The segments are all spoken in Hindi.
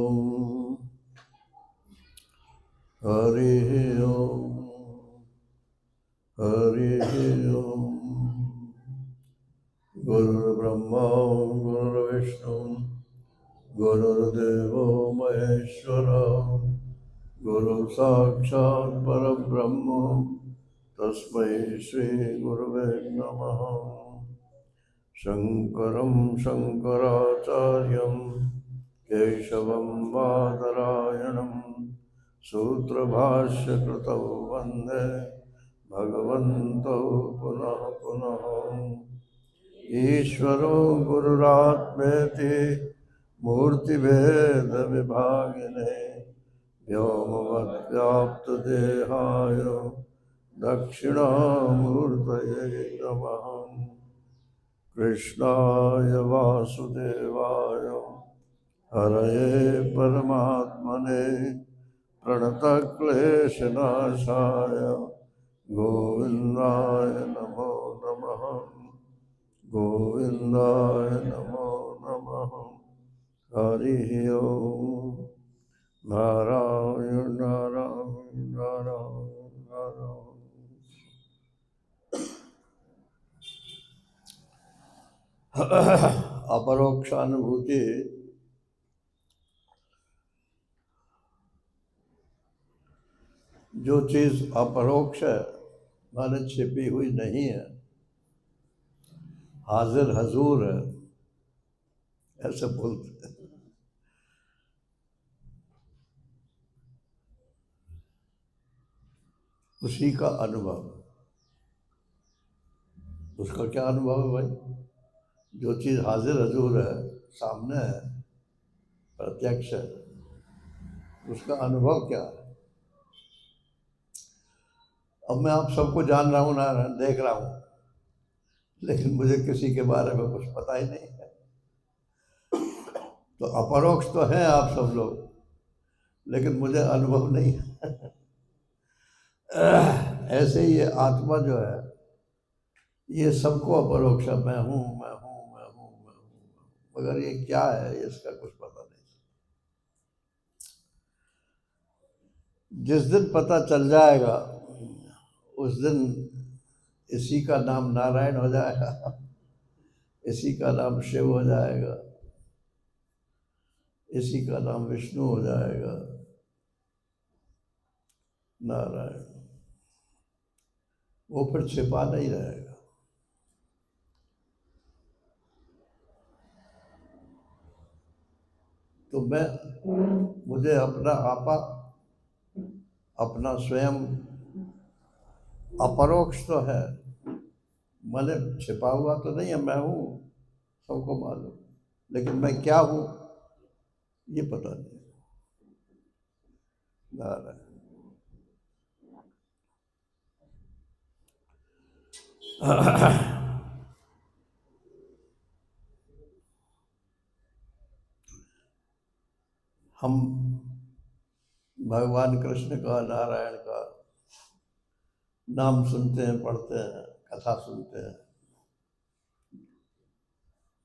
ओम हरि ओम हरि ओम। गुरुर्ब्रह्मा गुरुर्विष्णु गुरुर्देवो महेश्वरा गुरु साक्षात् परब्रह्म तस्मै श्री गुरुवे नमः। शंकरं शंकराचार्यं केशवं बादरायणं सूत्रभाष्यकृतौ वन्दे भगवन्तौ पुनः पुनः। ईश्वरो गुरुरात्मेति मूर्तिभेदविभागिने व्योमवद्व्याप्तदेहाय दक्षिणामूर्तये नमः। कृष्णाय वासुदेवाय हरये परमात्मने प्रणतक्लेशनाशाय गोविन्दाय नमो नमः। गोविन्दाय नमो नमः। हरिः ओम। नारायण नारायण नारायण नारायण। अपरोक्षानुभूति जो चीज अपरोक्ष है माने छिपी हुई नहीं है, हाजिर हजूर है, ऐसे बोलते हैं। उसी का अनुभव, उसका क्या अनुभव है भाई? जो चीज हाजिर हजूर है, सामने है, प्रत्यक्ष है, उसका अनुभव क्या है? अब मैं आप सबको जान रहा हूँ, नारायण देख रहा हूँ, लेकिन मुझे किसी के बारे में कुछ पता ही नहीं है। तो अपरोक्ष तो है आप सब लोग, लेकिन मुझे अनुभव नहीं है। ऐसे ही ये आत्मा जो है, ये सबको अपरोक्ष है, मैं हूँ मैं हूँ मैं हूँ मैं हूँ, मगर ये क्या है इसका कुछ पता नहीं। जिस दिन पता चल जाएगा उस दिन इसी का नाम नारायण हो जाएगा, इसी का नाम शिव हो जाएगा, इसी का नाम विष्णु हो जाएगा। नारायण वो फिर छिपा नहीं रहेगा। तो मुझे अपना आपा, अपना स्वयं अपरोक्ष तो है, मैंने छिपा हुआ तो नहीं है, मैं हूँ, सबको मालूम, लेकिन मैं क्या हूँ ये पता नहीं। नारायण हम भगवान कृष्ण का, नारायण का नाम सुनते हैं, पढ़ते हैं, कथा सुनते हैं,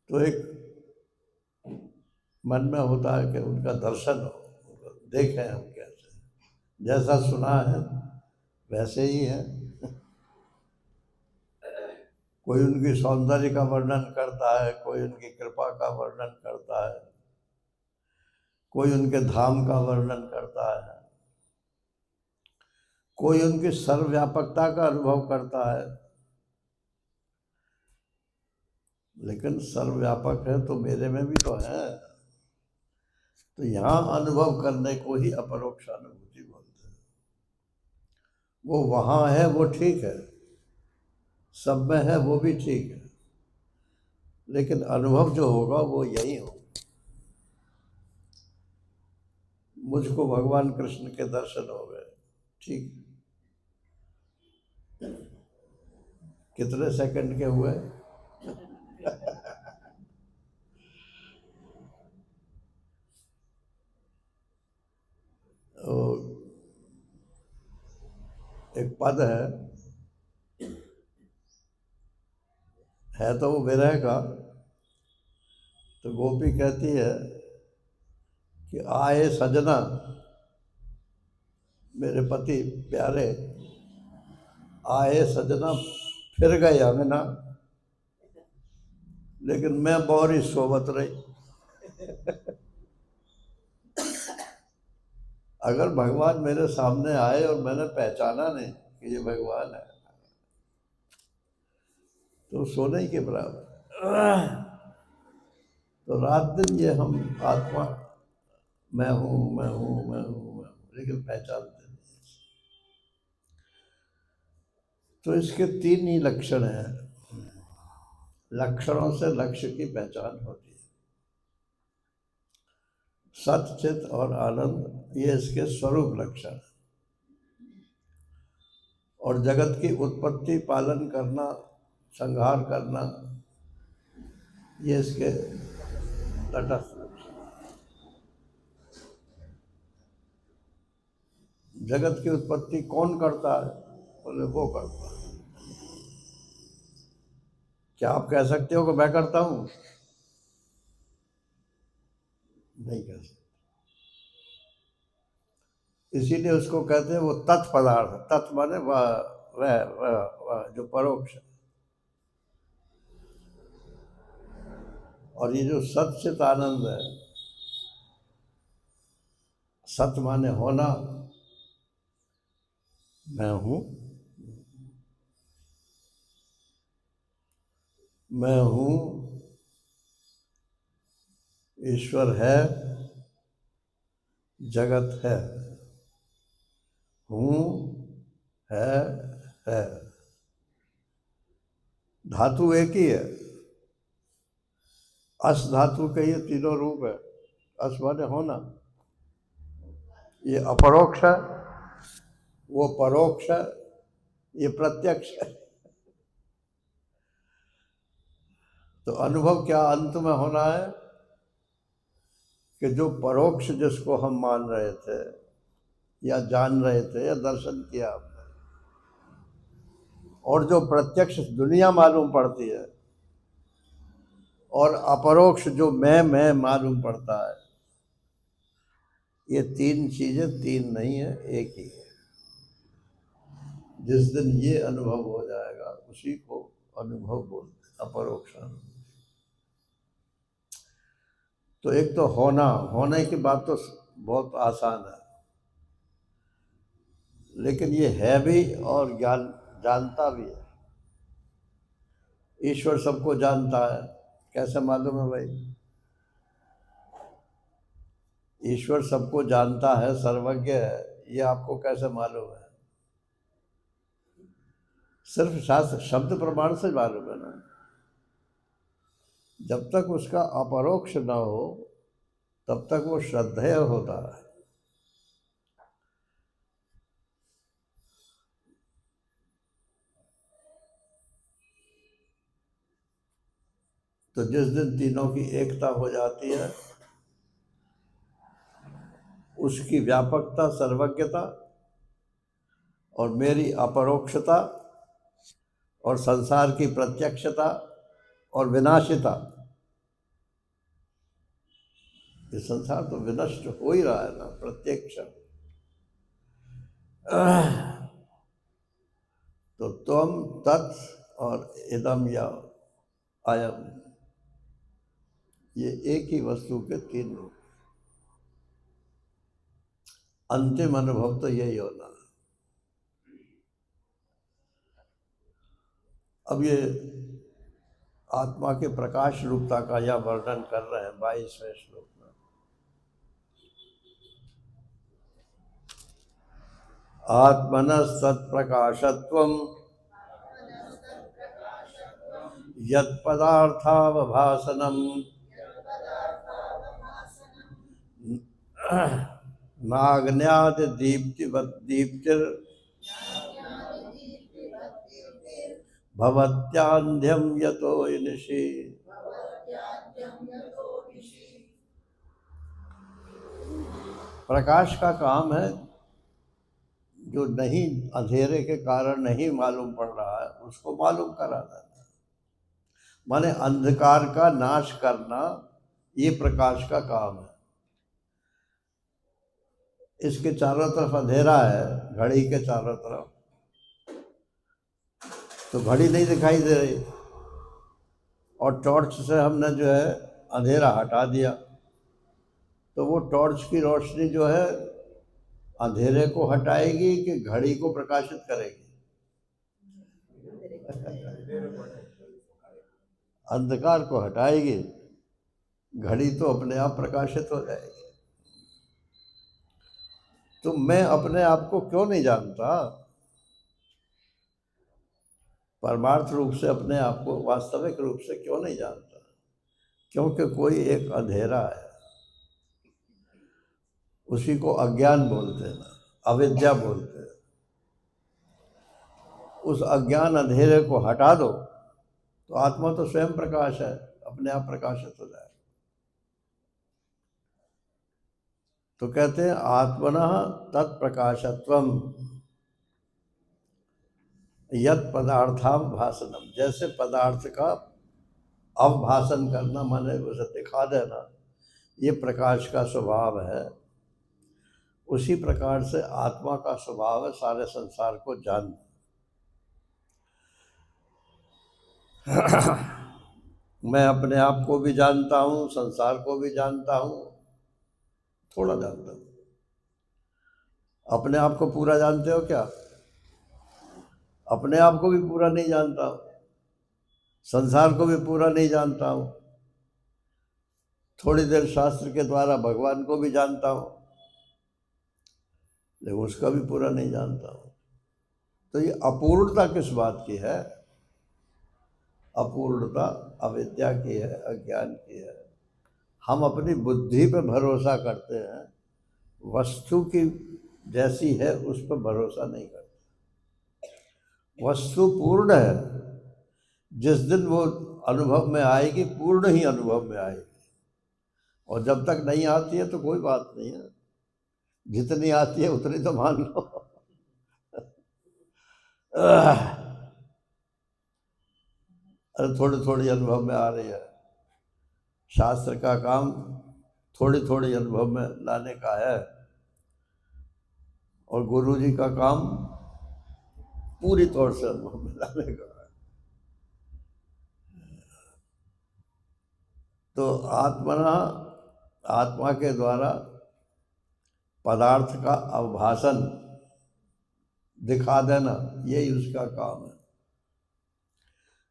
तो एक मन में होता है कि उनका दर्शन हो, देखें हम कैसे, जैसा सुना है वैसे ही है। कोई उनकी सौंदर्य का वर्णन करता है, कोई उनकी कृपा का वर्णन करता है, कोई उनके धाम का वर्णन करता है, कोई उनकी सर्वव्यापकता का अनुभव करता है। लेकिन सर्वव्यापक है तो मेरे में भी तो है। तो यहाँ अनुभव करने को ही अपरोक्ष अनुभूति बोलते हैं। वो वहाँ है वो ठीक है, सब में है वो भी ठीक है, लेकिन अनुभव जो होगा वो यही होगा। मुझको भगवान कृष्ण के दर्शन हो गए, ठीक, कितने सेकंड के हुए? एक पद है तो वो विरह का। तो गोपी कहती है कि आए सजना, मेरे पति प्यारे, आए सजना फिर गए अंगना, लेकिन मैं बौरी सोवत रही। अगर भगवान मेरे सामने आए और मैंने पहचाना नहीं कि ये भगवान है, तो सोने ही के बराबर। तो रात दिन ये हम आत्मा मैं हूं मैं हूं मैं हूं मैं हूं, लेकिन पहचानते नहीं। तो इसके तीन ही लक्षण हैं। लक्षणों से लक्ष्य की पहचान होती है। सत, चित और आनंद, ये इसके स्वरूप लक्षण है। और जगत की उत्पत्ति, पालन करना, संहार करना, ये इसके तटस्थ लक्षण। जगत की उत्पत्ति कौन करता है? बोले वो करता है। क्या आप कह सकते हो कि मैं करता हूं? नहीं कह सकते। इसीलिए उसको कहते हैं वो तत्पदार्थ। तत् माने वह जो परोक्ष। और ये जो सच्चित आनंद है, सत माने होना, मैं हूं, मैं हूं, ईश्वर है, जगत है, हूं, है। धातु एक ही है। अस धातु के ये तीनों रूप है। अस माने होना, ये अपरोक्ष है, वो परोक्ष है, ये प्रत्यक्ष है। तो अनुभव क्या अंत में होना है कि जो परोक्ष जिसको हम मान रहे थे या जान रहे थे या दर्शन किया हमने, और जो प्रत्यक्ष दुनिया मालूम पड़ती है, और अपरोक्ष जो मैं मालूम पड़ता है, ये तीन चीजें तीन नहीं है, एक ही है। जिस दिन ये अनुभव हो जाएगा उसी को अनुभव बोलते हैं, अपरोक्ष अनुभव। तो एक तो होने की बात तो बहुत आसान है, लेकिन ये है भी और ज्ञान जानता भी है। ईश्वर सबको जानता है, कैसे मालूम है भाई? ईश्वर सबको जानता है, सर्वज्ञ है, ये आपको कैसे मालूम है? सिर्फ शास्त्र शब्द प्रमाण से मालूम है ना। जब तक उसका अपरोक्ष न हो तब तक वो श्रद्धेय होता है। तो जिस दिन तीनों की एकता हो जाती है, उसकी व्यापकता, सर्वज्ञता, और मेरी अपरोक्षता, और संसार की प्रत्यक्षता और विनाशिता। ये संसार तो विनष्ट हो ही रहा है ना प्रत्येक क्षण। तो त्वम, तत् और इदम या अयम, ये एक ही वस्तु के तीन रूप। अंतिम अनुभव तो यही होना है। अब ये आत्मा के प्रकाश रूपता का यह वर्णन कर रहे हैं 22वें श्लोक में। आत्मनस्तत्प्रकाशत्वं यत्पदार्थावभासनम् नाग्न्यादि भवत्यान्ध्यं यतो निशि। प्रकाश का काम है जो नहीं, अंधेरे के कारण नहीं मालूम पड़ रहा है उसको मालूम करा देना, माने अंधकार का नाश करना, ये प्रकाश का काम है। इसके चारों तरफ अंधेरा है, घड़ी के चारों तरफ, तो घड़ी नहीं दिखाई दे रही, और टॉर्च से हमने जो है अंधेरा हटा दिया, तो वो टॉर्च की रोशनी जो है अंधेरे को हटाएगी कि घड़ी को प्रकाशित करेगी? अंधकार को हटाएगी, घड़ी तो अपने आप प्रकाशित हो जाएगी। तो मैं अपने आप को क्यों नहीं जानता? परमार्थ रूप से अपने आप को वास्तविक रूप से क्यों नहीं जानता? क्योंकि कोई एक अंधेरा है, उसी को अज्ञान बोलते हैं, अविद्या बोलते हैं। उस अज्ञान अंधेरे को हटा दो तो आत्मा तो स्वयं प्रकाश है, अपने आप प्रकाशित हो जाए। तो कहते हैं आत्मनः तत्प्रकाशत्वम यत् पदार्थाभासनम, जैसे पदार्थ का अवभाषण करना माने उसे दिखा देना, ये प्रकाश का स्वभाव है, उसी प्रकार से आत्मा का स्वभाव है सारे संसार को जानना। मैं अपने आप को भी जानता हूँ, संसार को भी जानता हूँ, थोड़ा जानता हूँ। अपने आप को पूरा जानते हो क्या? अपने आप को भी पूरा नहीं जानता हूँ, संसार को भी पूरा नहीं जानता हूँ, थोड़ी देर शास्त्र के द्वारा भगवान को भी जानता हूँ, लेकिन उसका भी पूरा नहीं जानता हूँ। तो ये अपूर्णता किस बात की है? अपूर्णता अविद्या की है, अज्ञान की है। हम अपनी बुद्धि पर भरोसा करते हैं, वस्तु की जैसी है उस पर भरोसा नहीं करते। वस्तु पूर्ण है, जिस दिन वो अनुभव में आएगी पूर्ण ही अनुभव में आएगी, और जब तक नहीं आती है तो कोई बात नहीं है, जितनी आती है उतनी तो मान लो। अरे थोड़ी थोड़ी अनुभव में आ रही है। शास्त्र का काम थोड़ी थोड़ी अनुभव में लाने का है, और गुरु जी का काम पूरी तौर से अनुभव में लाने का है। तो आत्मा के द्वारा पदार्थ का अवभाषण दिखा देना, यही उसका काम है।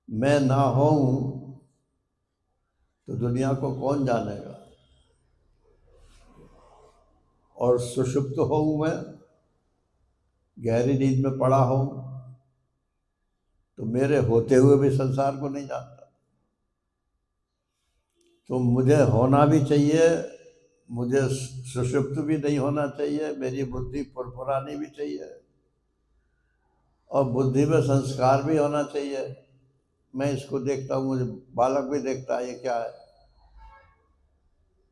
मैं ना हूं तो दुनिया को कौन जानेगा? और सुषुप्त हूं मैं, गहरी नींद में पड़ा हूं, तो मेरे होते हुए भी संसार को नहीं जानता। तो मुझे होना भी चाहिए, मुझे सुषुप्त भी नहीं होना चाहिए, मेरी बुद्धि फुरफुरानी भी चाहिए, और बुद्धि में संस्कार भी होना चाहिए। मैं इसको देखता हूँ, मुझे बालक भी देखता है ये क्या है,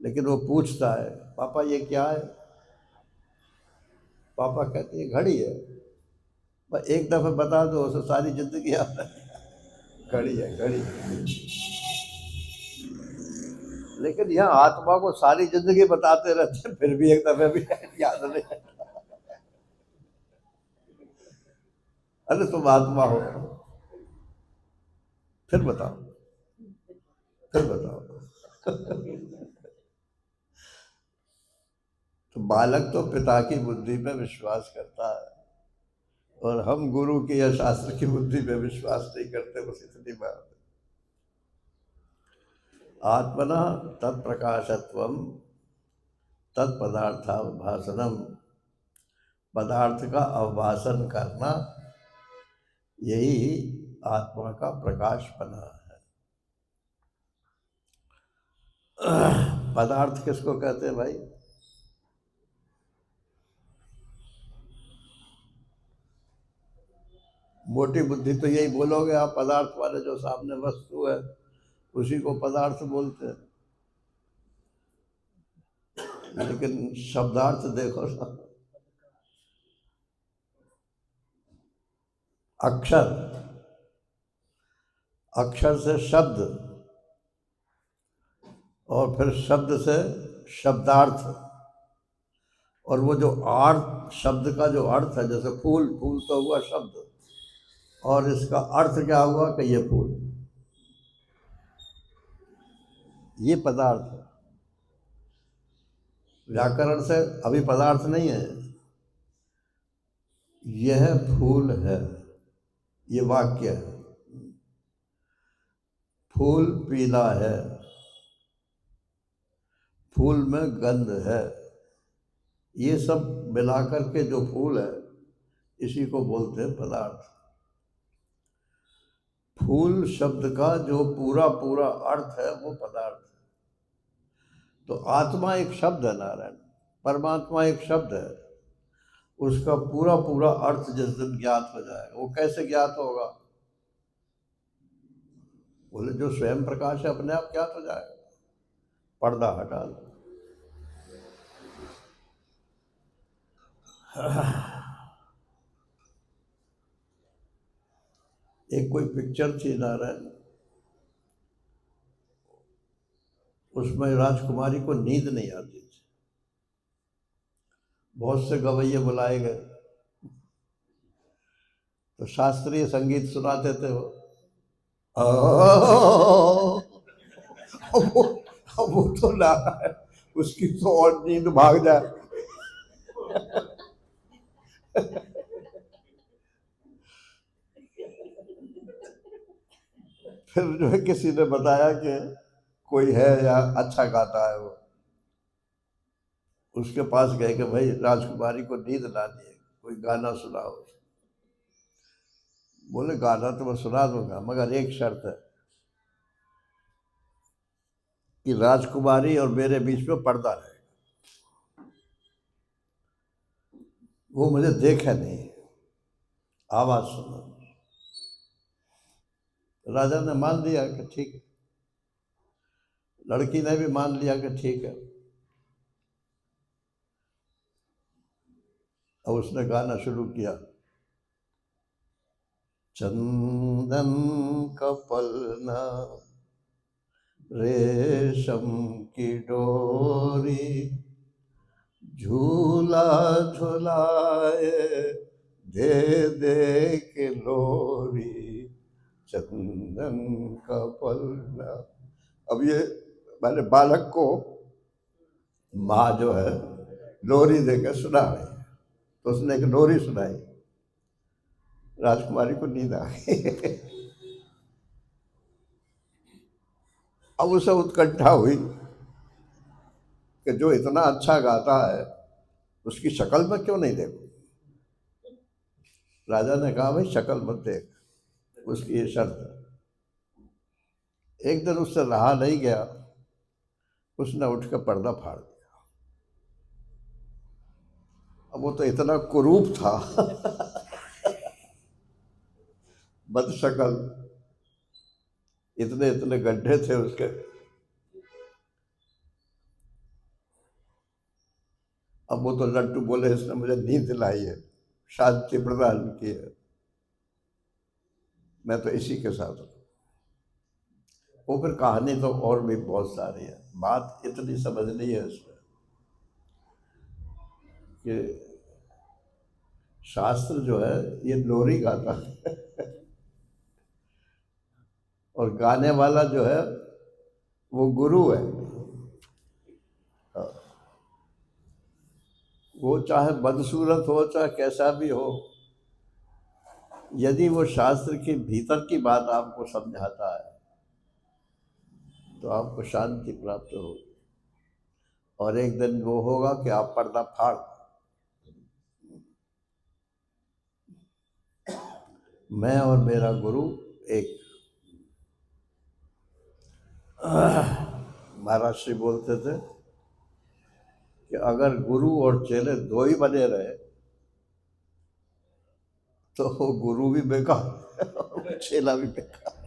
लेकिन वो पूछता है पापा ये क्या है? पापा कहते हैं घड़ी है। पर एक दफा बता दो उसे सारी जिंदगी याद है, घड़ी है घड़ी। लेकिन यह आत्मा को सारी जिंदगी बताते रहते हैं, फिर भी एक दफे भी याद नहीं। अरे तुम आत्मा हो, फिर बताओ, फिर बताओ। तो बालक तो पिता की बुद्धि में विश्वास करता है, और हम गुरु की या शास्त्र की बुद्धि में विश्वास नहीं करते, बस इतनी बात है। आत्मना तत्प्रकाशत्वम तत्पदार्थाभासनम, पदार्थ का अवभाषण करना, यही आत्मा का प्रकाशपना है। पदार्थ किसको कहते हैं भाई? मोटी बुद्धि तो यही बोलोगे आप, पदार्थ वाले जो सामने वस्तु है उसी को पदार्थ बोलते हैं। लेकिन शब्दार्थ देखो ना, अक्षर, अक्षर से शब्द, और फिर शब्द से शब्दार्थ, और वो जो अर्थ, शब्द का जो अर्थ है, जैसे फूल, फूल तो हुआ शब्द, और इसका अर्थ क्या हुआ कि ये फूल, ये पदार्थ है। व्याकरण से अभी पदार्थ नहीं है, यह फूल है, ये वाक्य है। फूल पीला है, फूल में गंध है, ये सब मिलाकर के जो फूल है इसी को बोलते हैं पदार्थ। फूल शब्द का जो पूरा पूरा अर्थ है वो पदार्थ है। तो आत्मा एक शब्द है, नारायण परमात्मा एक शब्द है, उसका पूरा पूरा अर्थ जिस दिन ज्ञात हो जाएगा। वो कैसे ज्ञात होगा? बोले जो स्वयं प्रकाश है अपने आप ज्ञात हो जाएगा, पर्दा हटा दो। एक कोई पिक्चर थी नारायण, उसमें राजकुमारी को नींद नहीं आती थी, बहुत से गवैये बुलाए गए तो शास्त्रीय संगीत सुनाते थे वो। अब वो तो ना है, उसकी तो और नींद भाग जाए। फिर जो है किसी ने बताया कि कोई है या अच्छा गाता है, वो उसके पास गए कि भाई राजकुमारी को नींद लानी है, कोई गाना सुनाओ। बोले गाना तो मैं सुना दूंगा, मगर एक शर्त है कि राजकुमारी और मेरे बीच में पर्दा रहेगा, वो मुझे देखे नहीं, आवाज सुनो। राजा ने मान लिया कि ठीक है, लड़की ने भी मान लिया कि ठीक है। अब उसने गाना शुरू किया, चंदन कपलना रेशम की डोरी, झूला झुलाए दे दे के लोरी, चंदन कपलना। अब ये मैंने बालक को माँ जो है लोरी देकर सुना रही है, तो उसने एक लोरी सुनाई, राजकुमारी को नींद आ गई। अब उसे उत्कंठा हुई कि जो इतना अच्छा गाता है उसकी शक्ल में क्यों नहीं देखूं। राजा ने कहा भाई शक्ल मत देख, उसकी ये शर्त है। एक दिन उससे रहा नहीं गया, उसने उठ कर पर्दा फाड़ दिया। अब वो तो इतना कुरूप था, बदशक्ल, इतने इतने गड्ढे थे उसके। अब वो तो लट्टू बोले इसने मुझे नींद दिलाई है, शांति प्रदान की है, मैं तो इसी के साथ हूँ। वो फिर कहानी तो और भी बहुत सारी है, बात इतनी समझनी है इसमें कि शास्त्र जो है ये लोरी गाता है और गाने वाला जो है वो गुरु है। वो चाहे बदसूरत हो चाहे कैसा भी हो, यदि वो शास्त्र के भीतर की बात आपको समझाता है तो आपको शांति प्राप्त होगी, और एक दिन वो होगा कि आप पर्दा फाड़। मैं और मेरा गुरु एक। महाराज श्री बोलते थे कि अगर गुरु और चेले दो ही बने रहे तो गुरु भी बेकार चेला भी बेकार।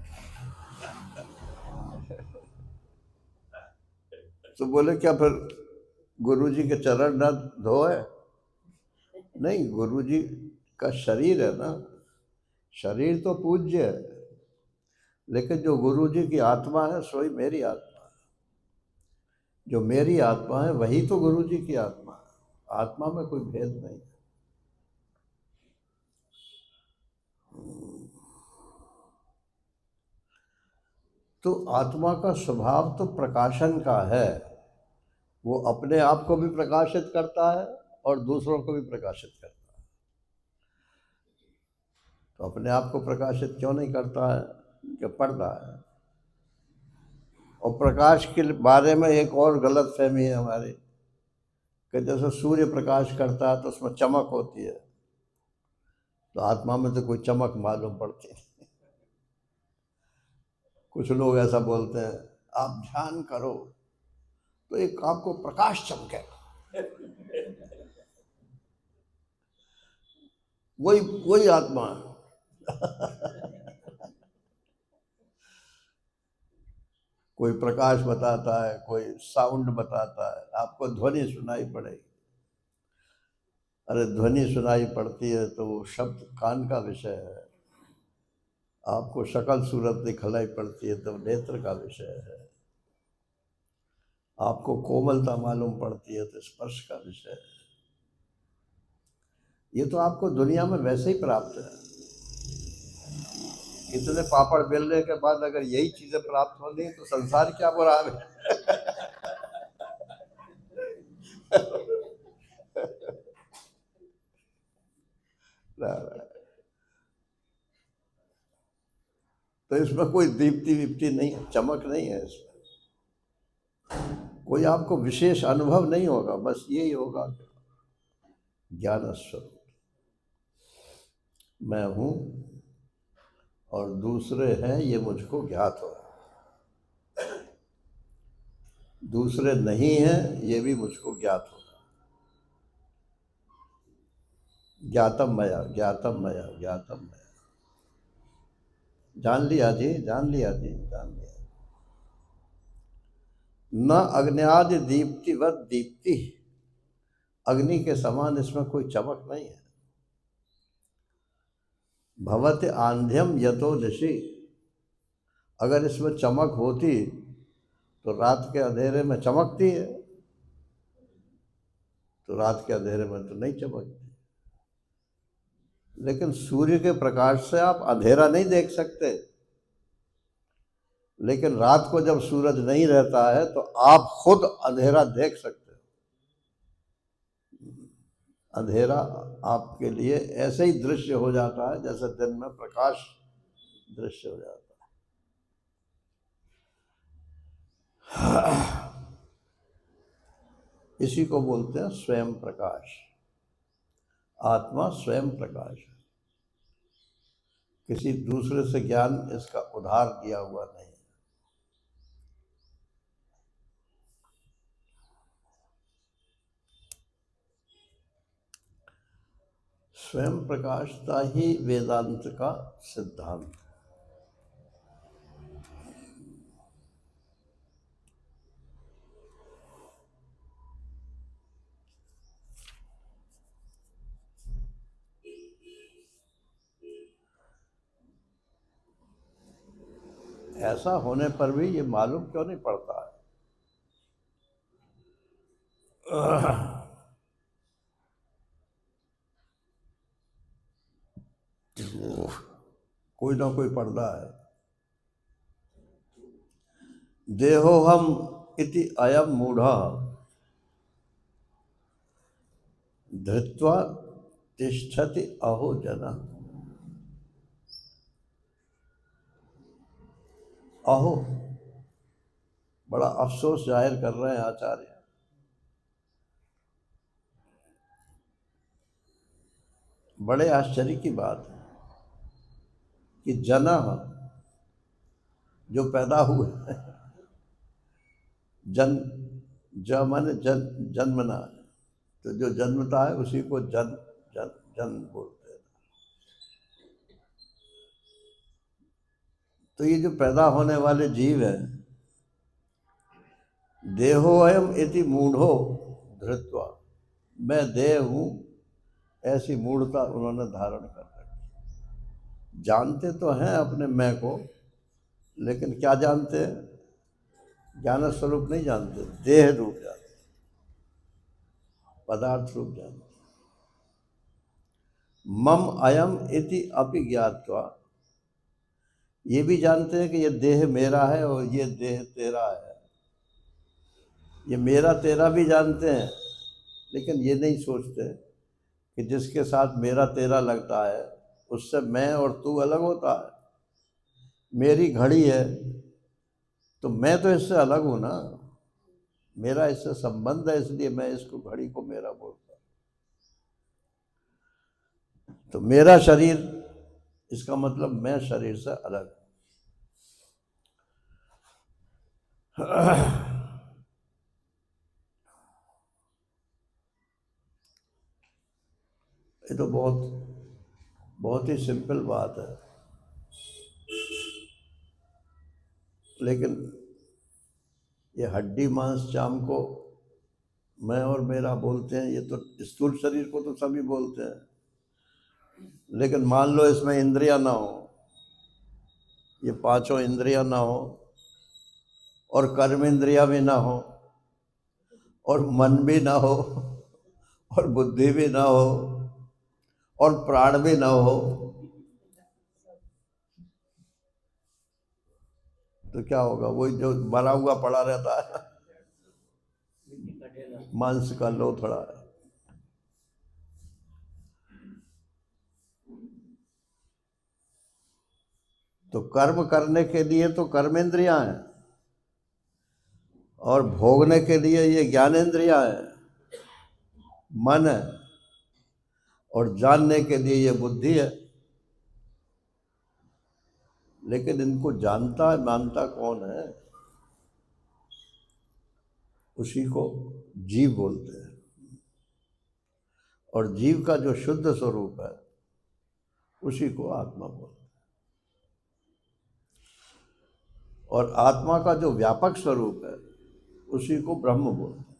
तो बोले क्या फिर गुरु जी के चरण न धोए? नहीं, गुरु जी का शरीर है ना, शरीर तो पूज्य है, लेकिन जो गुरु जी की आत्मा है सोई मेरी आत्मा है, जो मेरी आत्मा है वही तो गुरु जी की आत्मा है। आत्मा में कोई भेद नहीं। तो आत्मा का स्वभाव तो प्रकाशन का है, वो अपने आप को भी प्रकाशित करता है और दूसरों को भी प्रकाशित करता है। तो अपने आप को प्रकाशित क्यों नहीं करता है? कि पर्दा है। और प्रकाश के बारे में एक और गलत फहमी है हमारी, कि जैसे सूर्य प्रकाश करता है तो उसमें चमक होती है, तो आत्मा में तो कोई चमक मालूम पड़ती है। कुछ लोग ऐसा बोलते हैं, आप ध्यान करो तो एक आपको प्रकाश चमकेगा। वही वही आत्मा है। कोई प्रकाश बताता है, कोई साउंड बताता है, आपको ध्वनि सुनाई पड़ेगी। अरे ध्वनि सुनाई पड़ती है तो वो शब्द कान का विषय है, आपको शक्ल सूरत दिखलाई पड़ती है तो नेत्र का विषय है, आपको कोमलता मालूम पड़ती है तो स्पर्श का विषय है। ये तो आपको दुनिया में वैसे ही प्राप्त है। इतने पापड़ बेलने के बाद अगर यही चीजें प्राप्त होंगी तो संसार क्या बुरा है। तो इसमें कोई दीप्ति विप्ति नहीं, चमक नहीं है इसमें, कोई आपको विशेष अनुभव नहीं होगा, बस यही होगा ज्ञान स्वरूप मैं हूं और दूसरे हैं ये मुझको ज्ञात हो, दूसरे नहीं हैं ये भी मुझको ज्ञात हो। ज्ञातम मया, ज्ञातम मया, ज्ञातम मया। जान लिया जी, जान लिया जी, जान लिया। न अग्न्यादि दीप्तिवत दीप्ति, अग्नि के समान इसमें कोई चमक नहीं है। भवत आंध्यम यतो दिशि, अगर इसमें चमक होती तो रात के अंधेरे में चमकती है, तो रात के अंधेरे में तो नहीं चमकती। लेकिन सूर्य के प्रकाश से आप अंधेरा नहीं देख सकते, लेकिन रात को जब सूरज नहीं रहता है तो आप खुद अंधेरा देख सकते हो। अंधेरा आपके लिए ऐसे ही दृश्य हो जाता है जैसे दिन में प्रकाश दृश्य हो जाता है। इसी को बोलते हैं स्वयं प्रकाश। आत्मा स्वयं प्रकाश है, किसी दूसरे से ज्ञान इसका उधार दिया हुआ नहीं। स्वयं प्रकाशता ही वेदांत का सिद्धांत। ऐसा होने पर भी ये मालूम क्यों नहीं पड़ता है? कोई ना कोई पर्दा है। देहोहम इति अयम मूढ़ा धृत्वा तिष्ठति अहो जना। अहो, बड़ा अफसोस जाहिर कर रहे हैं आचार्य। बड़े आश्चर्य की बात है कि जना जो पैदा हुए, जन जमन जन जन्मना, तो जो जन्मता है उसी को जन जन जन बोलते हैं। तो ये जो पैदा होने वाले जीव हैं, देहोयम इति मूढ़ो धृत्वा, मैं देह हूं, ऐसी मूढ़ता उन्होंने धारण कर रखी। जानते तो हैं अपने मैं को, लेकिन क्या जानते हैं? ज्ञान स्वरूप नहीं जानते, देह रूप जानते। पदार्थ रूप जानते। मम अयम इति अपि ज्ञात्वा, ये भी जानते हैं कि ये देह मेरा है और ये देह तेरा है। ये मेरा तेरा भी जानते हैं, लेकिन ये नहीं सोचते कि जिसके साथ मेरा तेरा लगता है उससे मैं और तू अलग होता है। मेरी घड़ी है तो मैं तो इससे अलग हूं ना, मेरा इससे संबंध है, इसलिए मैं इसको घड़ी को मेरा बोलता हूं। तो मेरा शरीर, इसका मतलब मैं शरीर से अलग। ये तो बहुत ही सिंपल बात है, लेकिन ये हड्डी मांस चाम को मैं और मेरा बोलते हैं, ये तो स्थूल शरीर को तो सभी बोलते हैं। लेकिन मान लो इसमें इंद्रियां ना हो, ये पांचों इंद्रियां ना हो, और कर्म इंद्रिया भी ना हो, और मन भी ना हो, और बुद्धि भी ना हो, और प्राण भी ना हो, तो क्या होगा? वही जो मरा हुआ पड़ा रहता है, मांस का लोथड़ा है। तो कर्म करने के लिए तो कर्मेंद्रियां हैं, और भोगने के लिए ये ज्ञानेंद्रियां हैं, मन है, और जानने के लिए ये बुद्धि है। लेकिन इनको जानता है मानता कौन है? उसी को जीव बोलते हैं। और जीव का जो शुद्ध स्वरूप है उसी को आत्मा बोलते हैं। और आत्मा का जो व्यापक स्वरूप है उसी को ब्रह्म बोलते हैं।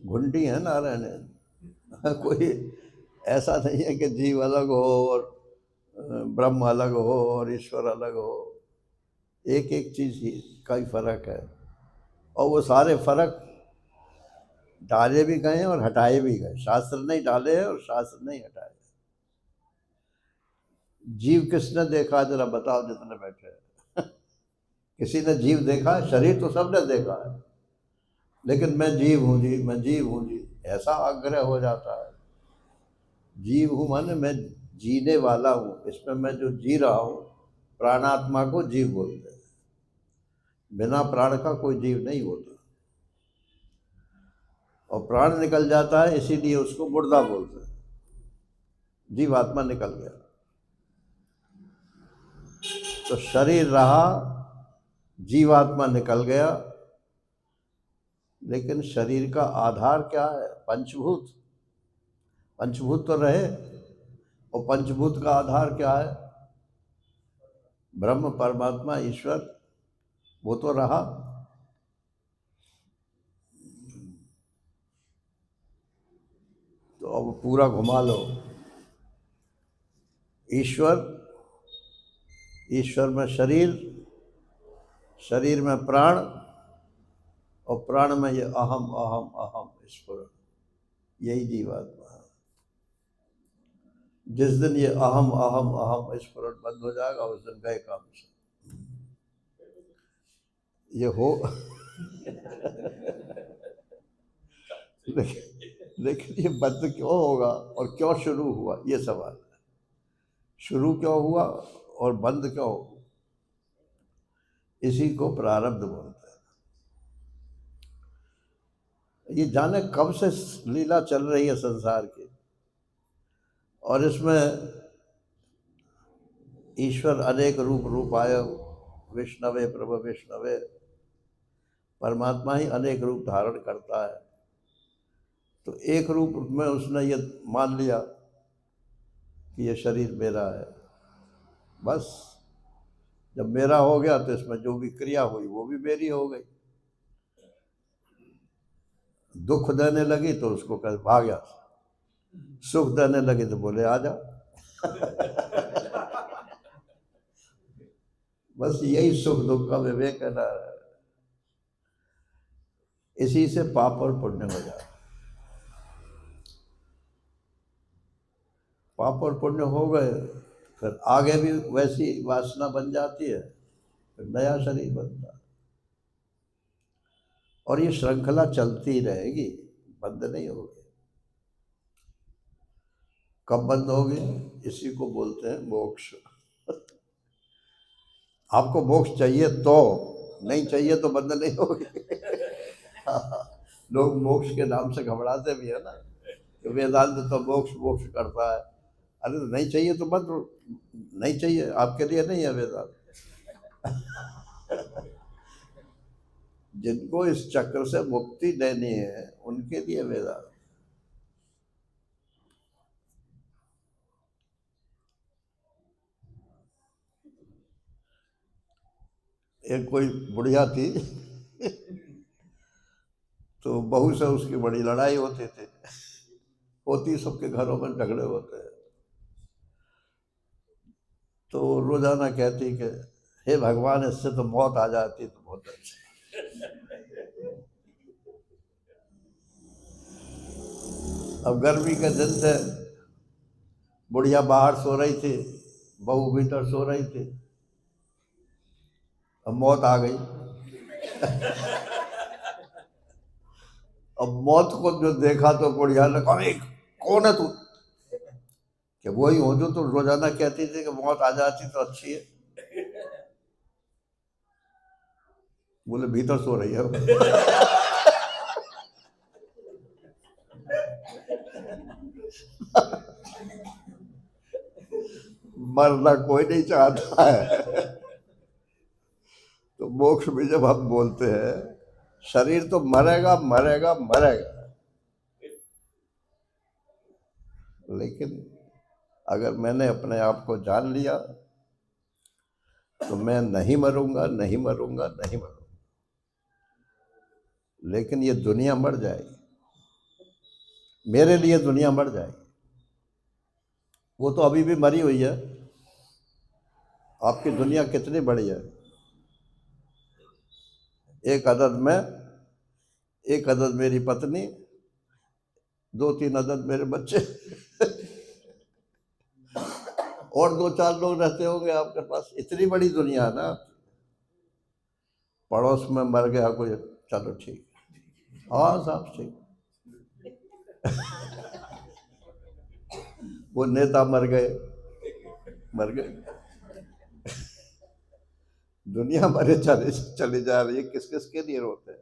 घुंडी है नारायण। कोई ऐसा नहीं है कि जीव अलग हो और ब्रह्म अलग हो और ईश्वर अलग हो। एक एक चीज का ही फर्क है, और वो सारे फर्क डाले भी गए और हटाए भी गए। शास्त्र नहीं डाले हैं और शास्त्र नहीं हटाए। जीव किसने देखा, जरा बताओ जितने बैठे हैं। किसी ने जीव देखा? शरीर तो सबने देखा है, लेकिन मैं जीव हूं जी, मैं जीव हूं जी, ऐसा आग्रह हो जाता है। जीव हूं माने मैं जीने वाला हूं, इसमें मैं जो जी रहा हूं, प्राणात्मा को जीव बोलते हैं। बिना प्राण का कोई जीव नहीं होता, और प्राण निकल जाता है इसीलिए उसको मुर्दा बोलते हैं। जीवात्मा निकल गया तो शरीर रहा, जीवात्मा निकल गया। लेकिन शरीर का आधार क्या है? पंचभूत। पंचभूत तो रहे, और पंचभूत का आधार क्या है? ब्रह्म, परमात्मा, ईश्वर, वो तो रहा। तो अब पूरा घुमा लो। ईश्वर, ईश्वर में शरीर, शरीर में प्राण, और प्राण में ये अहम अहम अहम स्फुरण, यही जीवात्मा है। जिस दिन ये अहम अहम अहम स्फुरण बंद हो जाएगा उस दिन गए काम से। ये हो लेकिन ये बंद क्यों होगा और क्यों शुरू हुआ, ये सवाल है। शुरू क्यों हुआ और बंद क्यों हुआ? इसी को प्रारब्ध बोलते हैं। ये जाने कब से लीला चल रही है संसार की, और इसमें ईश्वर अनेक रूप आय विष्णवे प्रभ विष्णवे, परमात्मा ही अनेक रूप धारण करता है। तो एक रूप में उसने ये मान लिया कि ये शरीर मेरा है। बस जब मेरा हो गया तो इसमें जो भी क्रिया हुई वो भी मेरी हो गई। दुख देने लगी तो उसको कह भाग जा, सुख देने लगी तो बोले आ जा। बस यही सुख दुख का विवेक है ना। इसी से पाप और पुण्य हो जाता है। पाप और पुण्य हो गए, फिर आगे भी वैसी वासना बन जाती है, फिर नया शरीर बनता है, और ये श्रृंखला चलती रहेगी, बंद नहीं होगी। कब बंद होगी? इसी को बोलते हैं मोक्ष। आपको मोक्ष चाहिए तो, नहीं चाहिए तो बंद नहीं होगी। लोग मोक्ष के नाम से घबराते भी है ना, कि वेदांत तो मोक्ष मोक्ष करता है। अरे नहीं चाहिए तो बंद, नहीं चाहिए आपके लिए नहीं है वेदांत। जिनको इस चक्र से मुक्ति देनी है उनके लिए वेदांत। एक कोई बुढ़िया थी, तो बहू से उसकी बड़ी लड़ाई होती थी, होती सबके घरों में झगड़े होते हैं। तो रोजाना कहती कि हे भगवान, इससे तो मौत आ जाती तो बहुत अच्छा। अब गर्मी के दिन थे, बुढ़िया बाहर सो रही थी, बहू भीतर सो रही थी, अब मौत आ गई। अब मौत को जो देखा तो बुढ़िया ने कहा, कौन है तू? कि वही हो जो तो रोजाना कहती थी कि मौत आ जाती तो अच्छी है। बोले भीतर सो रही है। मरना कोई नहीं चाहता है। तो मोक्ष में जब हम बोलते हैं, शरीर तो मरेगा मरेगा मरेगा, लेकिन अगर मैंने अपने आप को जान लिया तो मैं नहीं मरूंगा, नहीं मरूंगा, नहीं मरूंगा। लेकिन ये दुनिया मर जाएगी, मेरे लिए दुनिया मर जाएगी। वो तो अभी भी मरी हुई है। आपकी दुनिया कितनी बड़ी है? एक अदद में, एक अदद मेरी पत्नी, 2-3 अदद मेरे बच्चे, और 2-4 लोग रहते होंगे आपके पास। इतनी बड़ी दुनिया है ना। पड़ोस में मर गया कोई, चलो ठीक, हाँ साहब ठीक। वो नेता मर गए, मर गए। दुनिया मरे चले चली जा रही है, किस किस के लिए रोते हैं?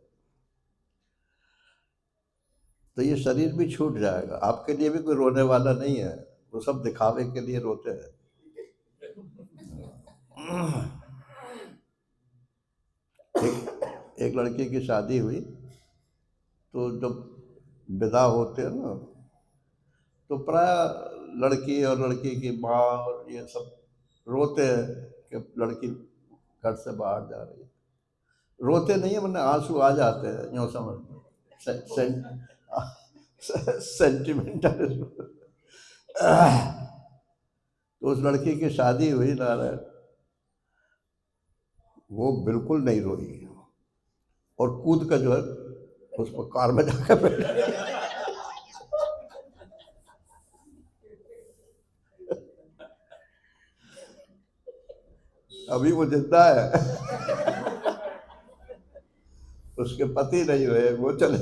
तो ये शरीर भी छूट जाएगा, आपके लिए भी कोई रोने वाला नहीं है, वो सब दिखावे के लिए रोते हैं। एक लड़की की शादी हुई, तो जब विदा होते हैं ना, तो प्राय लड़की और लड़की की माँ और ये सब रोते हैं कि लड़की घर से बाहर जा रही है। रोते नहीं है, मतलब आंसू आ जाते हैं, यूँ समझ लो, सेंटिमेंटल। तो उस लड़की की शादी हुई नारायण, वो बिल्कुल नहीं रोई, और कूद कर जो है उस पर कार में जाकर बैठ। अभी वो जिंदा है, उसके पति नहीं रहे, वो चले,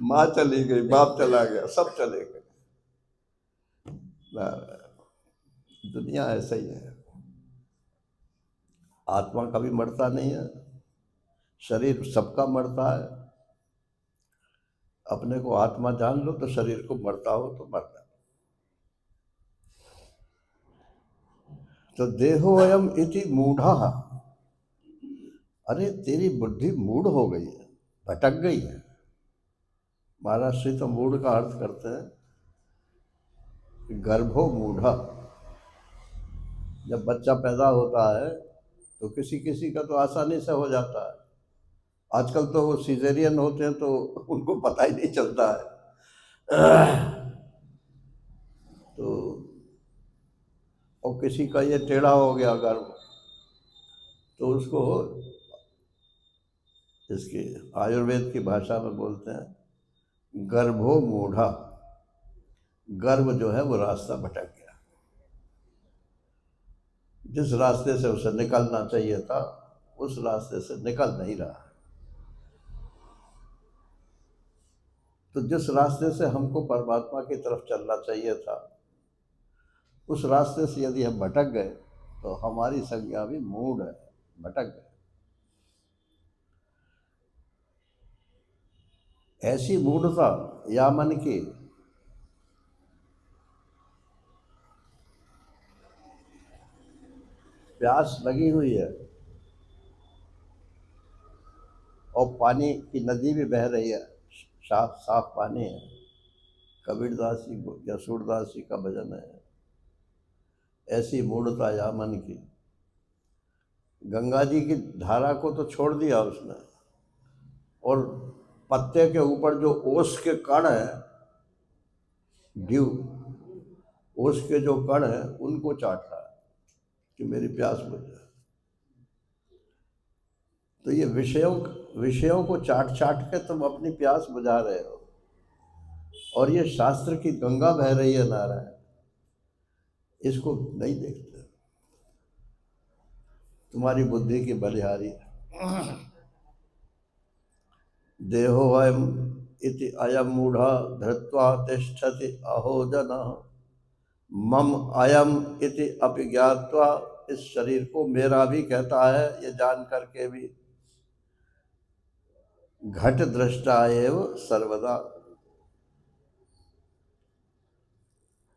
माँ चली गई, बाप चला गया, सब चले गए। दुनिया ऐसा ही है। आत्मा कभी मरता नहीं है, शरीर सबका मरता है। अपने को आत्मा जान लो तो शरीर को मरता हो तो मरता। तो देहो अयम इति मूढ़ा, अरे तेरी बुद्धि मूढ़ हो गई है, भटक गई है। महाराज श्री तो मूढ़ का अर्थ करते हैं कि गर्भो मूढ़ा। जब बच्चा पैदा होता है तो किसी किसी का तो आसानी से हो जाता है, आजकल तो वो सीजेरियन होते हैं तो उनको पता ही नहीं चलता है। तो और किसी का ये टेढ़ा हो गया गर्भ, तो उसको इसकी आयुर्वेद की भाषा में बोलते हैं गर्भो मूढ़ा। गर्भ जो है वो रास्ता भटक गया, जिस रास्ते से उसे निकलना चाहिए था उस रास्ते से निकल नहीं रहा। तो जिस रास्ते से हमको परमात्मा की तरफ चलना चाहिए था उस रास्ते से यदि हम भटक गए तो हमारी संज्ञा भी मूढ़ है, भटक गए। ऐसी मूढ़ता या मन की प्यास लगी हुई है और पानी की नदी भी बह रही है, साफ साफ पानी है। कबीरदास जी को या सूरदास जी का भजन है, ऐसी मूढ़ता या मन की। गंगा जी की धारा को तो छोड़ दिया उसने, और पत्ते के ऊपर जो ओस के कण है, ड्यू, ओस के जो कण है उनको चाट रहा है कि मेरी प्यास बुझ जाए। तो ये विषयों को चाट चाट के तुम अपनी प्यास बुझा रहे हो, और ये शास्त्र की गंगा बह रही है नारायण, इसको नहीं देखते। तुम्हारी बुद्धि की बलिहारी। देहो अयम इति अयम मूढ़ा धृत्वा तिष्ठति अहो जनः मम अयम इति अपि ज्ञात्वा, इस शरीर को मेरा भी कहता है ये जान करके भी। घट दृष्टा एव सर्वदा,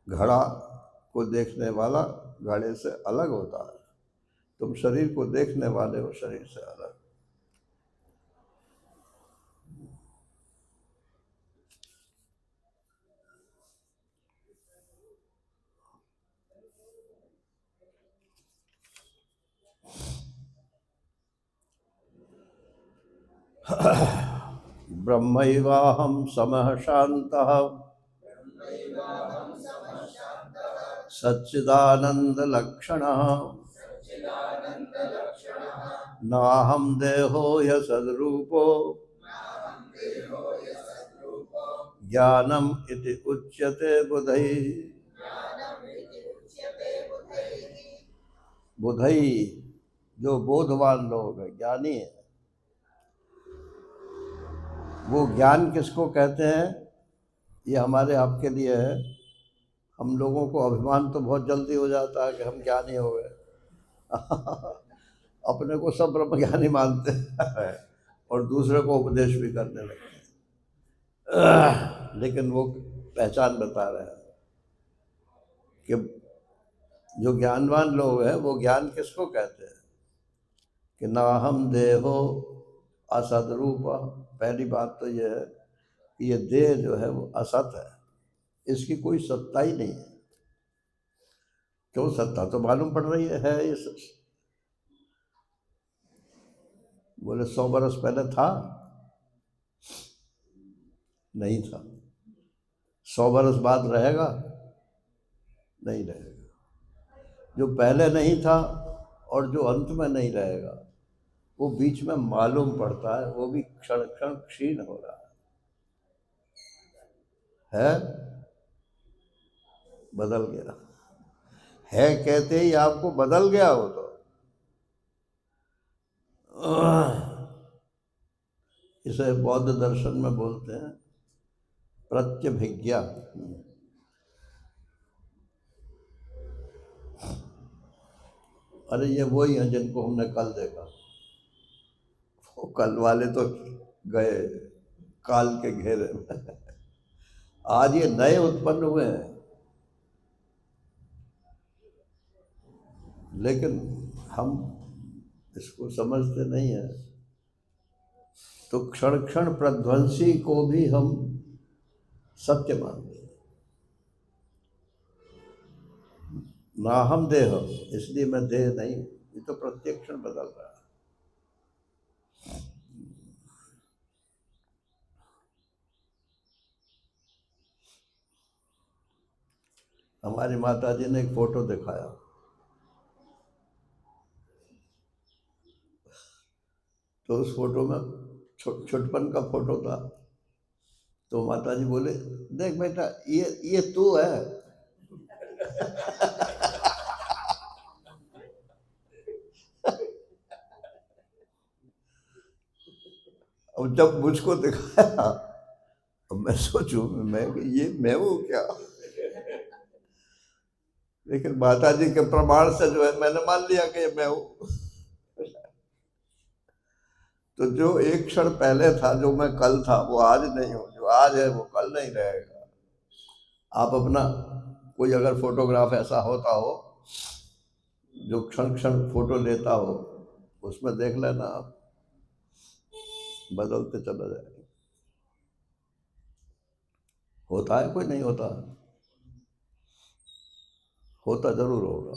घड़ा को देखने वाला घड़े से अलग होता है। तुम शरीर को देखने वाले हो शरीर से अलग। ब्रह्मैवाहं समः शान्तः सच्चिदानन्दलक्षणः नाहं देहो ह्यसद्रूपो ज्ञानम इति उच्यते बुधैः। बुधई जो बोधवान लोग हैं, ज्ञानी है, वो ज्ञान किसको कहते हैं? ये हमारे आपके लिए है। हम लोगों को अभिमान तो बहुत जल्दी हो जाता है कि हम ज्ञानी हो गए। अपने को सब ब्रह्म ज्ञानी मानते हैं और दूसरे को उपदेश भी करने लगते हैं। लेकिन वो पहचान बता रहे हैं कि जो ज्ञानवान लोग हैं वो ज्ञान किसको कहते हैं कि ना हम देहो असदरूप। पहली बात तो ये है कि ये देह जो है वो असत है, इसकी कोई सत्ता ही नहीं है। क्यों? सत्ता तो मालूम पड़ रही है ये बोले 100 बरस पहले था, नहीं था। 100 बरस बाद रहेगा, नहीं रहेगा। जो पहले नहीं था और जो अंत में नहीं रहेगा वो बीच में मालूम पड़ता है, वो भी क्षण क्षण क्षीण हो रहा है। बदल गया है, कहते ही आपको बदल गया हो तो इसे बौद्ध दर्शन में बोलते हैं प्रत्यभिज्ञा। अरे ये वही हैं जिनको हमने कल देखा। वो कल वाले तो गए काल के घेरे में। आज ये नए उत्पन्न हुए हैं, लेकिन हम इसको समझते नहीं है। तो क्षण क्षण प्रध्वंसी को भी हम सत्य मानते हैं। ना हम देह, इसलिए मैं देह नहीं, ये तो प्रत्येक क्षण बदल रहा है। हमारी माता जी ने एक फोटो दिखाया, तो उस फोटो में छुटपन का फोटो था। तो माता जी बोले, देख बेटा, ये तू है। अब जब मुझको दिखाया, अब मैं सोचूं, ये मैं हूँ क्या? लेकिन माता जी के प्रमाण से जो है मैंने मान लिया कि ये मैं हूँ। तो जो एक क्षण पहले था, जो मैं कल था, वो आज नहीं हूँ। जो आज है वो कल नहीं रहेगा। आप अपना कोई अगर फोटोग्राफ ऐसा होता हो जो क्षण क्षण फोटो लेता हो, उसमें देख लेना आप, बदलते चला जाएगा। होता है, कोई नहीं होता, होता जरूर होगा।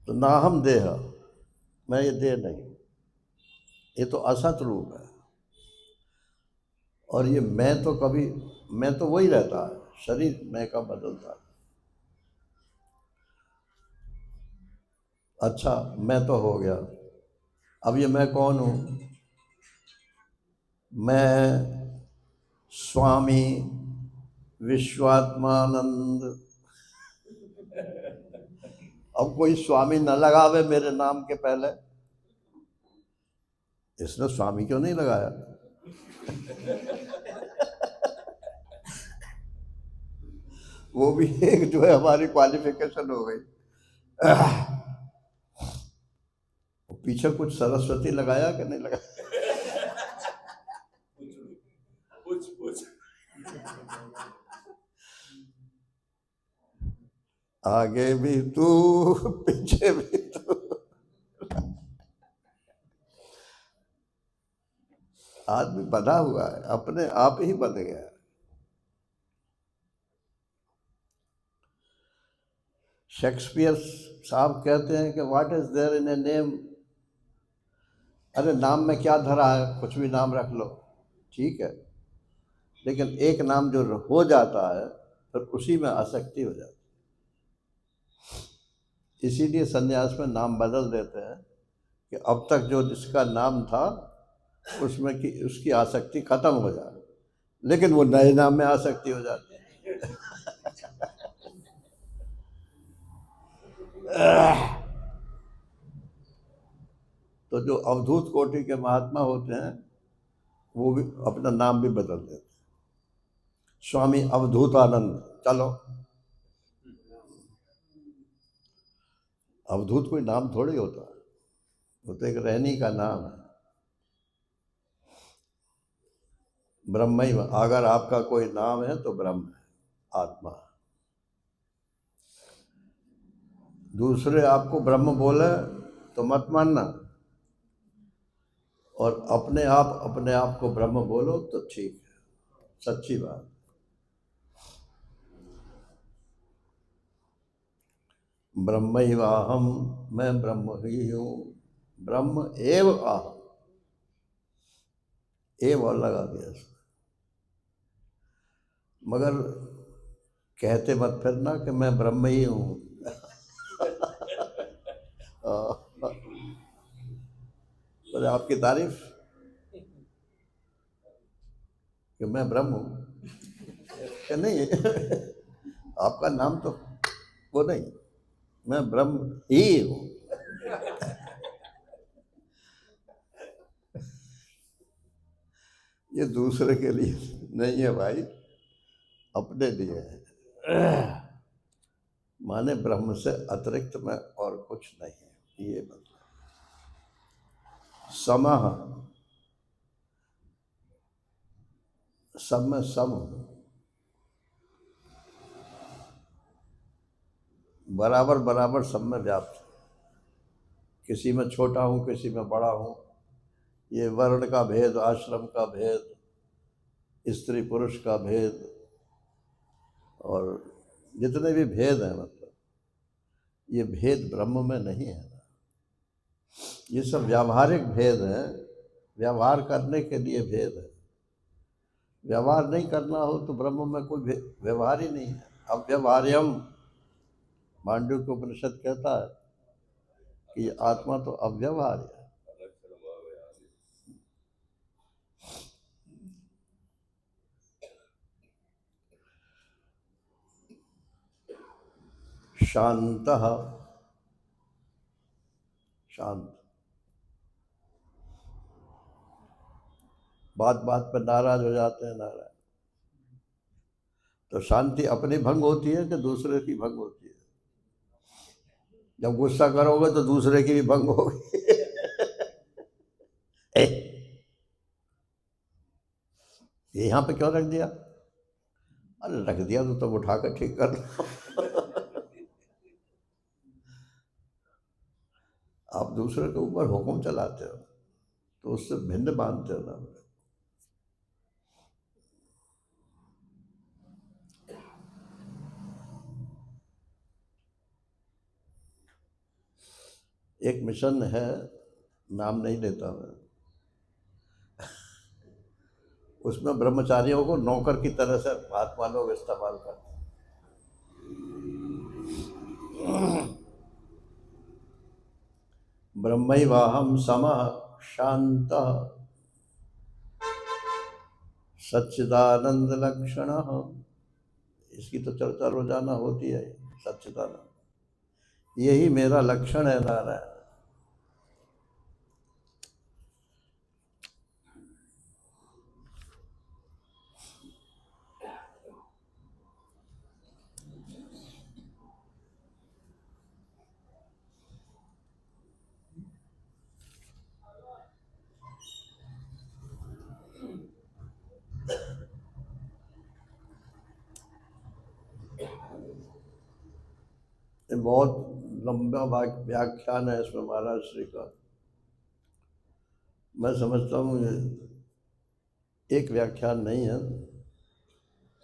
तो ना हम देह, मैं ये देह नहीं, ये तो असत रूप है। और ये मैं तो कभी, मैं तो वही रहता है, शरीर मैं का बदलता है। अच्छा, मैं तो हो गया, अब ये मैं कौन हूँ? मैं स्वामी विश्वात्मानंद। अब कोई स्वामी न लगावे मेरे नाम के पहले, इसने स्वामी क्यों नहीं लगाया? वो भी एक जो है हमारी क्वालिफिकेशन हो गई। पीछे कुछ सरस्वती लगाया कि नहीं लगाया? आगे भी तू, पीछे भी तू। आदमी बना हुआ है, अपने आप ही बन गया। शेक्सपियर साहब कहते हैं कि what is there in a name. अरे नाम में क्या धरा है, कुछ भी नाम रख लो, ठीक है, लेकिन एक नाम जो हो जाता है फिर उसी में आसक्ति हो जाती है। इसीलिए सन्यास में नाम बदल देते हैं कि अब तक जो जिसका नाम था उसमें की उसकी आसक्ति खत्म हो जाए, लेकिन वो नए नाम में आसक्ति हो जाती है। तो जो अवधूत कोटि के महात्मा होते हैं वो भी अपना नाम भी बदल देते हैं, स्वामी अवधूतानंद। चलो, अवधूत कोई नाम थोड़ी होता है, वो तो एक रहनी का नाम है। ब्रह्म ही, अगर आपका कोई नाम है तो ब्रह्म है, आत्मा। दूसरे आपको ब्रह्म बोले तो मत मानना, और अपने आप को ब्रह्म बोलो तो ठीक है, सच्ची बात। ब्रह्मैवाहम, मैं ब्रह्म ही हूँ। ब्रह्म एव अहम, एव और लगा दिया इसमें। मगर कहते मत फिरना कि मैं ब्रह्म ही हूँ। बोले आपकी तारीफ कि मैं ब्रह्म हूँ कि नहीं? आपका नाम तो वो नहीं, मैं ब्रह्म ही हूँ। ये दूसरे के लिए नहीं है भाई, अपने लिए है। माने ब्रह्म से अतिरिक्त मैं और कुछ नहीं है, ये मतलब समः, सब में सम हूं, बराबर बराबर सब में व्याप्त। किसी में छोटा हूँ, किसी में बड़ा हूँ। ये वर्ण का भेद, आश्रम का भेद, स्त्री पुरुष का भेद, और जितने भी भेद हैं, मतलब ये भेद ब्रह्म में नहीं है। ये सब व्यावहारिक भेद हैं, व्यवहार करने के लिए भेद है। व्यवहार नहीं करना हो तो ब्रह्म में कोई व्यवहार ही नहीं है। अव्यवहार्यम, मांडू को उपनिषद कहता है, कि ये आत्मा तो अव्यवहार्य है। शांतः, शांत, बात बात पर नाराज हो जाते हैं, नाराज। तो शांति अपनी भंग होती है कि दूसरे की भंग होती है? जब गुस्सा करोगे तो दूसरे की भी भंग होगी। ये यहाँ पे क्यों रख दिया? अरे रख दिया तो तब उठा कर ठीक कर लो। आप दूसरे के ऊपर हुक्म चलाते हो तो उससे भिन्न मानते हो ना। एक मिशन है, नाम नहीं लेता मैं, उसमें ब्रह्मचारियों को नौकर की तरह से महात्मा लोग इस्तेमाल करते हैं। ब्रह्मैवाहम समः शांतः सच्चिदानंद लक्षणः। इसकी तो चर्चा रोजाना होती है, सच्चिदानंद, यही मेरा लक्षण है नारायण। ये बहुत लंबा व्याख्यान है इसमें महाराज श्री का। मैं समझता हूँ ये एक व्याख्यान नहीं है,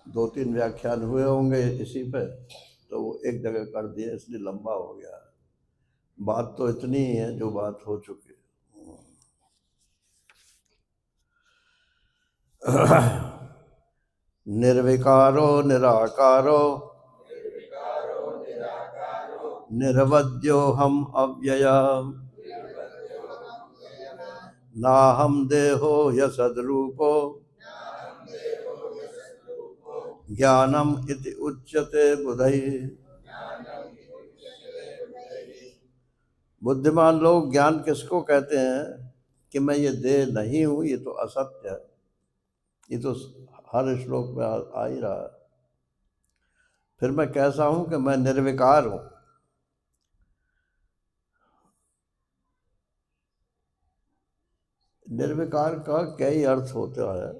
2-3 व्याख्यान हुए होंगे इसी पे, तो वो एक जगह कर दिए इसलिए लंबा हो गया। बात तो इतनी ही है जो बात हो चुकी है। निर्विकारो निराकारो निर्वद्योऽहम् अव्यय नाहं देहो यसद्रूपो ज्ञानम इति उच्यते बुधैः। बुद्धिमान लोग ज्ञान किसको कहते हैं कि मैं ये देह नहीं हूँ, ये तो असत्य है। ये तो हर श्लोक में आ ही रहा है। फिर मैं कैसा हूँ कि मैं निर्विकार हूँ। निर्विकार का कई अर्थ होता है।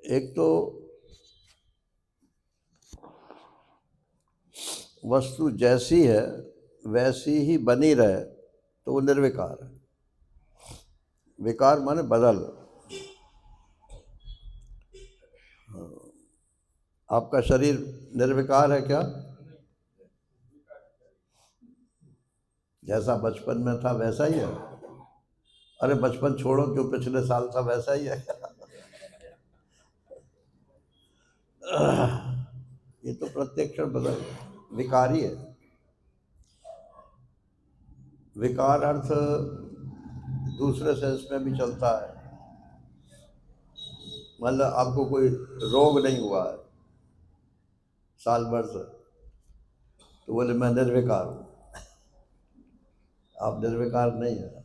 एक तो वस्तु जैसी है वैसी ही बनी रहे तो वो निर्विकार है। विकार माने बदल। आपका शरीर निर्विकार है क्या? जैसा बचपन में था वैसा ही है? अरे बचपन छोड़ो, जो पिछले साल था वैसा ही है। ये तो प्रत्येक क्षण बदल, विकारी है। विकार अर्थ दूसरे सेंस में भी चलता है। मतलब आपको कोई रोग नहीं हुआ है साल भर से, तो बोले मैं निर्विकार हूँ। आप निर्विकार नहीं है।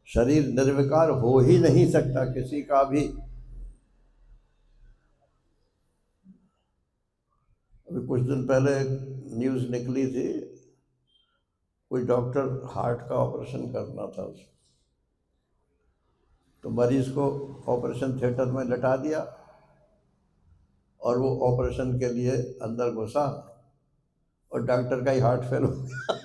शरीर निर्विकार हो ही नहीं सकता किसी का भी। अभी कुछ दिन पहले न्यूज़ निकली थी, कोई डॉक्टर हार्ट का ऑपरेशन करना था उसको, तो मरीज को ऑपरेशन थिएटर में लटा दिया और वो ऑपरेशन के लिए अंदर घुसा और डॉक्टर का ही हार्ट फेल हो गया।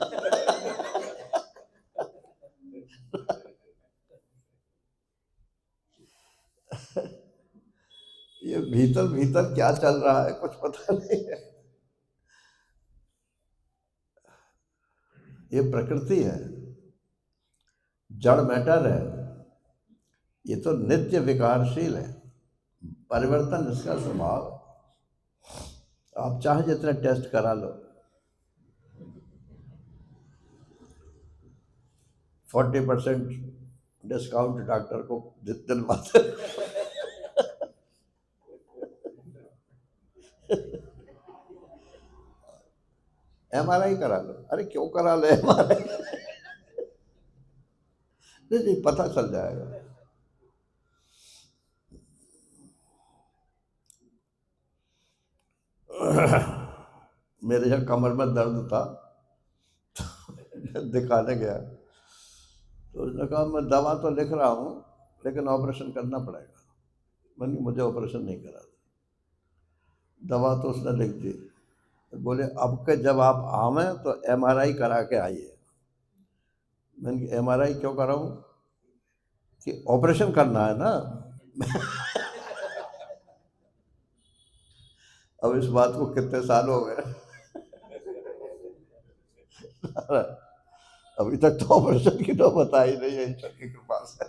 ये भीतर भीतर क्या चल रहा है कुछ पता नहीं है। ये प्रकृति है, जड़ मैटर है। ये तो नित्य विकारशील है, परिवर्तन इसका स्वभाव है। आप चाहे जितने टेस्ट करा लो, 40% डिस्काउंट डॉक्टर को दिलवाते। MRI करा लो। अरे क्यों करा लो MRI? नहीं, पता चल जाएगा। मेरे यहाँ कमर में दर्द था, दिखाने गया तो उसने कहा मैं दवा तो लिख रहा हूँ लेकिन ऑपरेशन करना पड़ेगा। मैंने कहा, मुझे ऑपरेशन नहीं करा। दवा तो उसने लिख दी। बोले अब के जब आप आवे तो MRI करा के आइए। मैंने कहा MRI क्यों कराऊं? कि ऑपरेशन करना है ना। अब इस बात को कितने साल हो गए, अभी तक तो ऑपरेशन की नौबत आई नहीं है ईश्वर की कृपा से।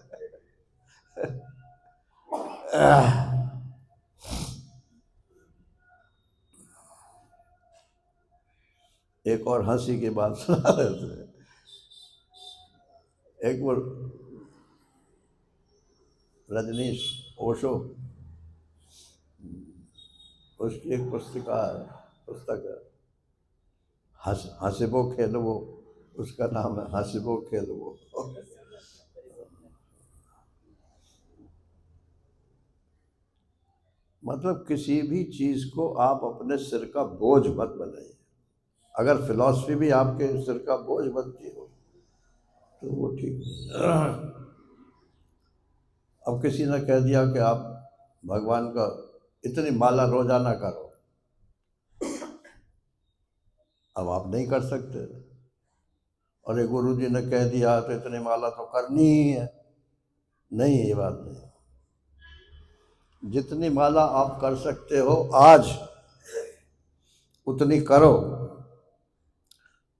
एक और हंसी की बात सुना रहे थे। एक वो रजनीश ओशो, उसकी एक पुस्तक है हंसबो खेलबो। उसका नाम है हंसबो खेलबो। मतलब किसी भी चीज को आप अपने सिर का बोझ मत बनाइए। अगर फिलॉसफी भी आपके सिर का बोझ बनती हो तो वो ठीक है। अब किसी ने कह दिया कि आप भगवान का इतनी माला रोजाना करो, अब आप नहीं कर सकते। और एक गुरु जी ने कह दिया तो इतनी माला तो करनी ही है। नहीं, ये बात नहीं। जितनी माला आप कर सकते हो आज उतनी करो,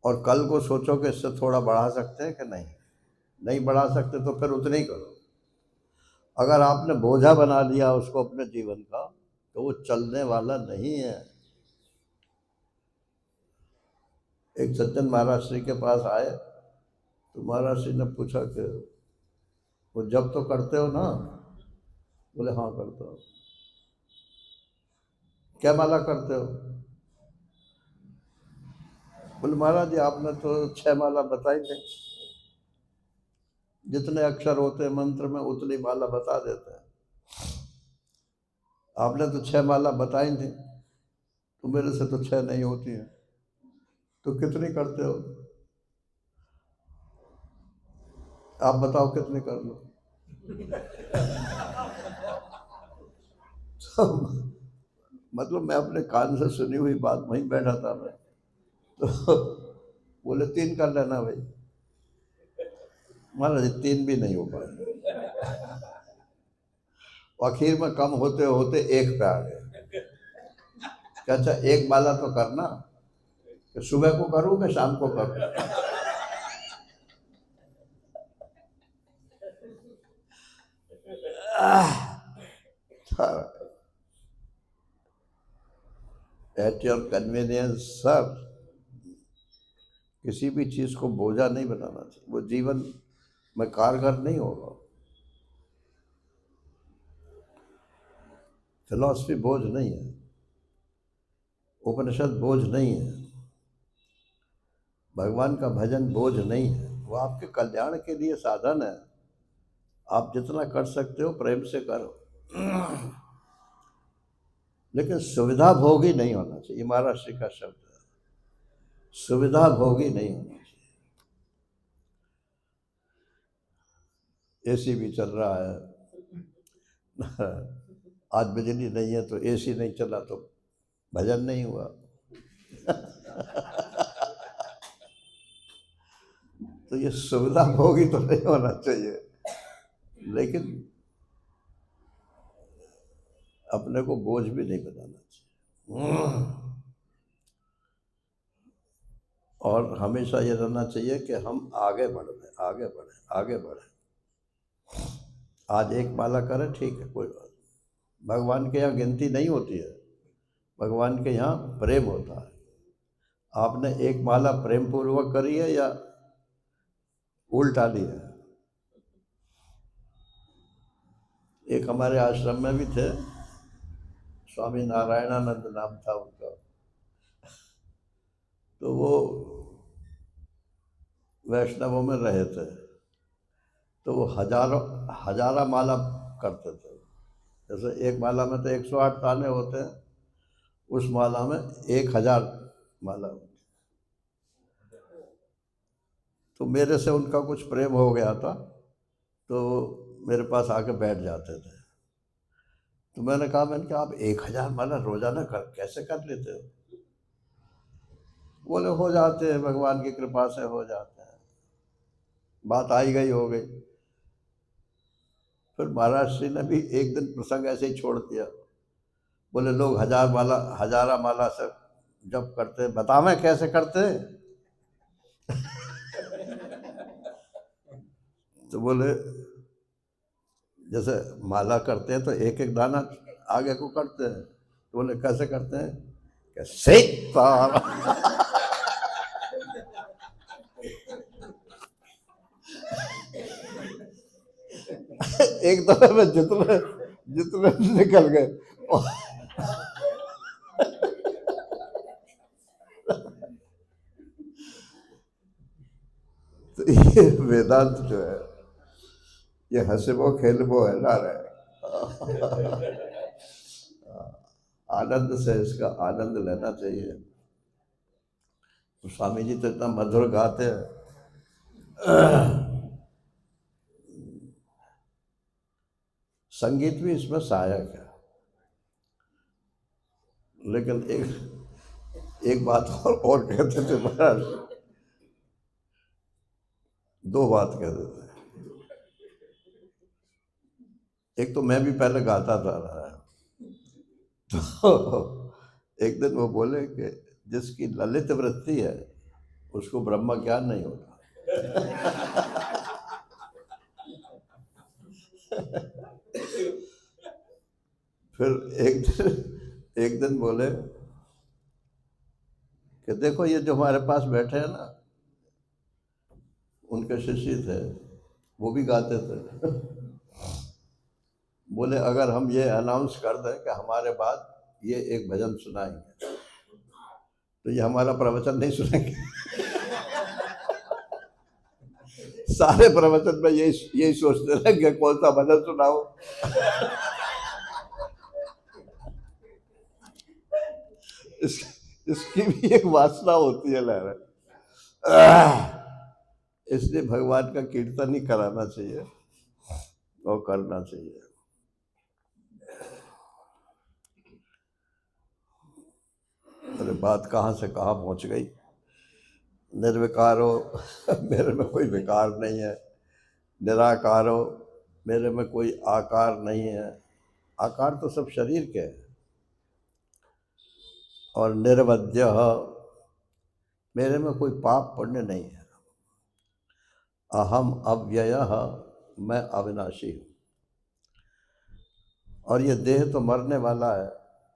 और कल को सोचो कि इससे थोड़ा बढ़ा सकते हैं कि नहीं बढ़ा सकते तो फिर उतनी ही करो। अगर आपने बोझा बना लिया उसको अपने जीवन का तो वो चलने वाला नहीं है। एक सज्जन महाराज श्री के पास आए तो महाराज श्री ने पूछा कि वो जब तो करते हो ना? बोले हाँ करता हूँ। क्या माला करते हो? बोले महाराज जी आपने तो 6 माला बताई थी, जितने अक्षर होते हैं मंत्र में उतनी माला बता देते हैं। आपने तो 6 माला बताई थी, तो मेरे से तो 6 नहीं होती हैं, तो कितनी करते हो? आप बताओ कितनी कर लो। तो मतलब मैं अपने कान से सुनी हुई बात वहीं बैठा था मैं, तो बोले 3 कर लेना भाई। महाराज 3 भी नहीं हो पाए। आखिर में कम होते होते 1 पे आ गए। अच्छा 1 माला तो करना, कि सुबह को करूँ कि शाम को करूँ? At your convenience sir. किसी भी चीज को बोझा नहीं बनाना चाहिए, वो जीवन में कारगर नहीं होगा। फिलॉसफी बोझ नहीं है, उपनिषद बोझ नहीं है, भगवान का भजन बोझ नहीं है। वो आपके कल्याण के लिए साधन है। आप जितना कर सकते हो प्रेम से करो, लेकिन सुविधा भोगी नहीं होना चाहिए। महाराष्ट्र का शब्द है, सुविधा भोगी नहीं होना चाहिए। AC भी चल रहा है, आज बिजली नहीं है तो AC नहीं चला तो भजन नहीं हुआ। तो ये सुविधा भोगी तो नहीं होना चाहिए, लेकिन अपने को बोझ भी नहीं बनाना चाहिए। और हमेशा ये रहना चाहिए कि हम आगे बढ़ रहे, आगे बढ़े, आगे बढ़े। आज 1 माला करें ठीक है, कोई बात नहीं। भगवान के यहाँ गिनती नहीं होती है, भगवान के यहाँ प्रेम होता है। आपने 1 माला प्रेम पूर्वक करी है या उल्टा लिया। एक हमारे आश्रम में भी थे, स्वामी नारायणानंद नाम था उनका। तो वो वैष्णवों में रहे थे, तो वो हजारा माला करते थे। जैसे एक माला में तो 108 ताने होते हैं, उस माला में 1000 माला होती। तो मेरे से उनका कुछ प्रेम हो गया था, तो मेरे पास आके बैठ जाते थे। तो मैंने कहा आप 1000 माला रोजाना कैसे कर लेते हो? बोले हो जाते हैं, भगवान की कृपा से हो जाते हैं, बात आई गई हो गई। फिर महाराज श्री ने भी एक दिन प्रसंग ऐसे ही छोड़ दिया। बोले लोग हजारा माला से जब करते, बतावें कैसे करते? तो बोले जैसे माला करते हैं तो एक एक दाना आगे को करते हैं। तो बोले कैसे करते हैं? कैसे एक दफे में जितने जितने निकल गए। तो ये वेदांत जो है, ये हंसबो खेलबो है ना रहे, आनंद से इसका आनंद लेना चाहिए। तो स्वामी जी तो इतना मधुर गाते हैं, संगीत भी इसमें सहायक है। लेकिन एक बात और कहते थे महाराज, दो बात कहते थे। एक तो मैं भी पहले गाता था, तो एक दिन वो बोले कि जिसकी ललित वृत्ति है उसको ब्रह्म ज्ञान नहीं होता। फिर एक दिन बोले कि देखो ये जो हमारे पास बैठे हैं ना, उनके शिष्य थे, वो भी गाते थे। बोले अगर हम ये अनाउंस कर दें कि हमारे बाद ये एक भजन सुनाएंगे, तो ये हमारा प्रवचन नहीं सुनेंगे। सारे प्रवचन में यही सोचते रहे कि कौन सा भजन सुनाओ। इसकी भी एक वासना होती है लहरा, इसलिए भगवान का कीर्तन ही कराना चाहिए और करना चाहिए। अरे बात कहाँ से कहाँ पहुँच गई। निर्विकार हो, मेरे में कोई विकार नहीं है। निराकार हो, मेरे में कोई आकार नहीं है। आकार तो सब शरीर के हैं। और निर्वध्य, मेरे में कोई पाप पुण्य नहीं है। अहम अव्ययः, मैं अविनाशी हूँ। और ये देह तो मरने वाला है,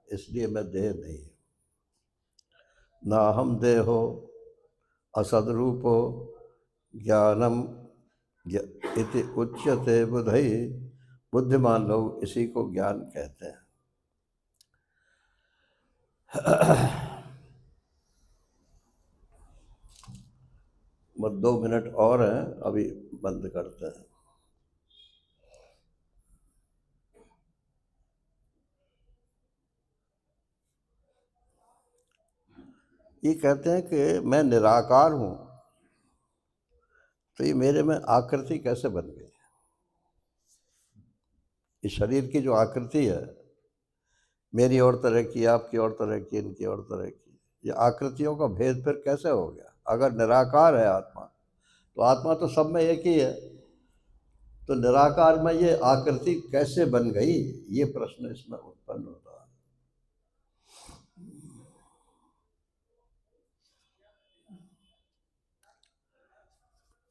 इसलिए मैं देह नहीं हूँ। न हम देहो असदरूपो ज्ञानम इति उच्यते बुधई। बुद्धिमान लोग इसी को ज्ञान कहते हैं। बस 2 मिनट और हैं, अभी बंद करते हैं। ये कहते हैं कि मैं निराकार हूँ, तो ये मेरे में आकृति कैसे बन गई? इस शरीर की जो आकृति है, मेरी और तरह की, आपकी और तरह की, इनकी और तरह की, ये आकृतियों का भेद फिर कैसे हो गया? अगर निराकार है आत्मा, तो आत्मा तो सब में एक ही है, तो निराकार में ये आकृति कैसे बन गई? ये प्रश्न इसमें उत्पन्न होता है।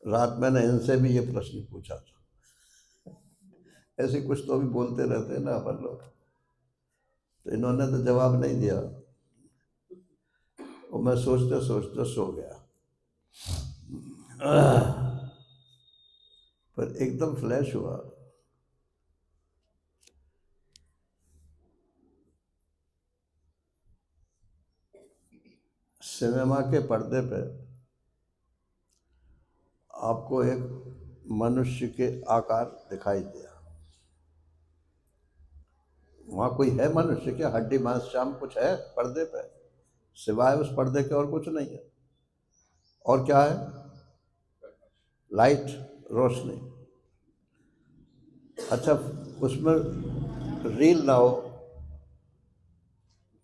रात मैंने इनसे भी ये प्रश्न पूछा था। ऐसे कुछ तो भी बोलते रहते हैं ना अपन लोग, तो इन्होंने तो जवाब नहीं दिया, और मैं सोचते सोचते सो गया। एकदम फ्लैश हुआ। सिनेमा के पर्दे पे आपको एक मनुष्य के आकार दिखाई दिया। वहां कोई है मनुष्य क्या? हड्डी मांस चाम कुछ है पर्दे पे? सिवाय उस पर्दे के और कुछ नहीं है। और क्या है? लाइट, रोशनी। अच्छा, उसमें रील ना हो,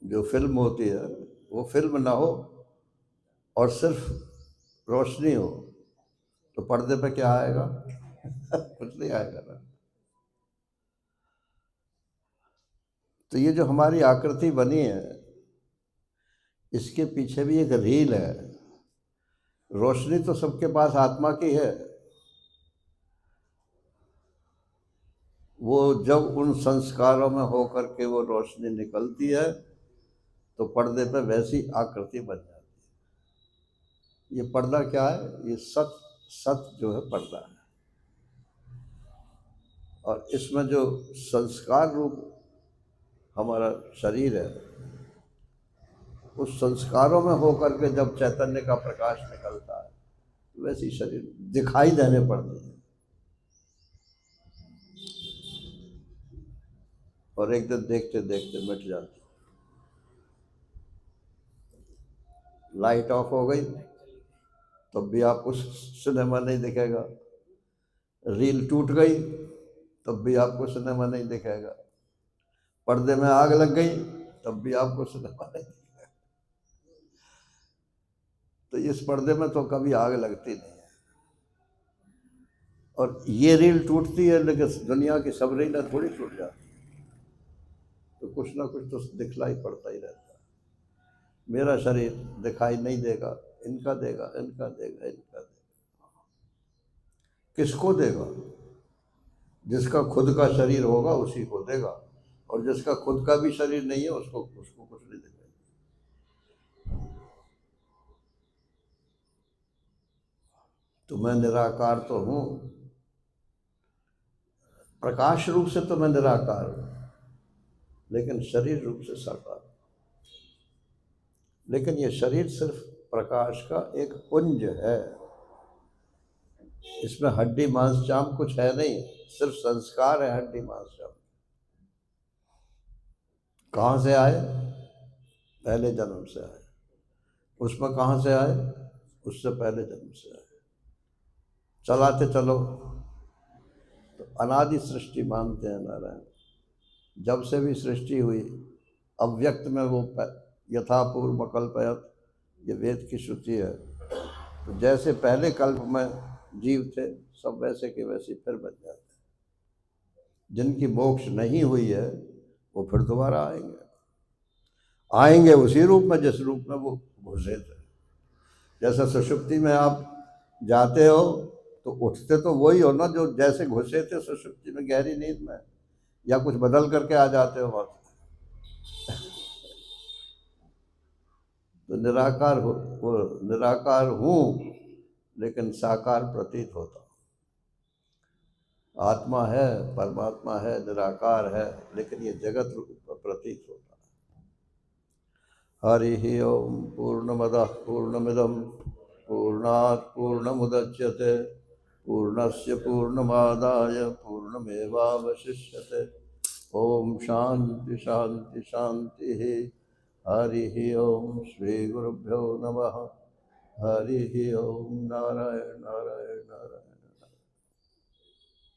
जो फिल्म होती है वो फिल्म ना हो और सिर्फ रोशनी हो, तो पर्दे पे क्या आएगा? कुछ नहीं आएगा ना। तो ये जो हमारी आकृति बनी है, इसके पीछे भी एक रील है। रोशनी तो सबके पास आत्मा की है। वो जब उन संस्कारों में होकर के वो रोशनी निकलती है तो पर्दे पे वैसी आकृति बन जाती है। ये पर्दा क्या है? ये सत सत जो है पर्दा है। और इसमें जो संस्कार रूप हमारा शरीर है, उस संस्कारों में होकर के जब चैतन्य का प्रकाश निकलता है तो वैसी शरीर दिखाई देने पड़ती है। और एक दिन देखते देखते मिट जाती। लाइट ऑफ हो गई तब भी आपको सिनेमा नहीं दिखेगा। रील टूट गई तब भी आपको सिनेमा नहीं दिखेगा। पर्दे में आग लग गई तब भी आपको सिनेमा नहीं दिखेगा। तो इस पर्दे में तो कभी आग लगती नहीं है। और ये रील टूटती है, लेकिन दुनिया की सब रीलें थोड़ी टूट जाती। तो कुछ ना कुछ तो दिखलाई पड़ता ही रहता है। मेरा शरीर दिखाई नहीं देगा, इनका देगा, इनका देगा, इनका देगा। किसको देगा? जिसका खुद का शरीर होगा उसी को देगा, और जिसका खुद का भी शरीर नहीं है उसको कुछ नहीं देगा। तो मैं निराकार तो हूं, प्रकाश रूप से तो मैं निराकार हूं, लेकिन शरीर रूप से साकार। लेकिन ये शरीर सिर्फ प्रकाश का एक पुंज है। इसमें हड्डी मांस चाम कुछ है नहीं, सिर्फ संस्कार है हड्डी मांस चाम। कहां से आए? पहले जन्म से आए। उसमें कहां से आए? उससे पहले जन्म से आए। चलाते चलो तो अनादि सृष्टि मानते हैं नारायण। जब से भी सृष्टि हुई, अव्यक्त में वो यथा पूर्व कल्पयत, ये वेद की श्रुति है। तो जैसे पहले कल्प में जीव थे, सब वैसे के वैसे फिर बन जाते हैं। जिनकी मोक्ष नहीं हुई है वो फिर दोबारा आएंगे उसी रूप में जिस रूप में वो घुसे थे। जैसा सुषुप्ति में आप जाते हो तो उठते तो वही हो ना जो जैसे घुसे थे सुषुप्ति में गहरी नींद में, या कुछ बदल करके आ जाते हो वहां। तो निराकार हो, वो निराकार हूं लेकिन साकार प्रतीत होता। आत्मा है, परमात्मा है, निराकार है, लेकिन ये जगत रूप प्रतीत होता। हरि ओम पूर्णमदः पूर्णमिदं पूर्णात् पूर्णमुदच्यते पूर्णस्य पूर्णमादाय पूर्णमेवावशिष्यते। ओम शांति शांति शांति। हरि ओम श्री गुरुभ्यो नमः। हरि ओम नारायण नारायण नारायण।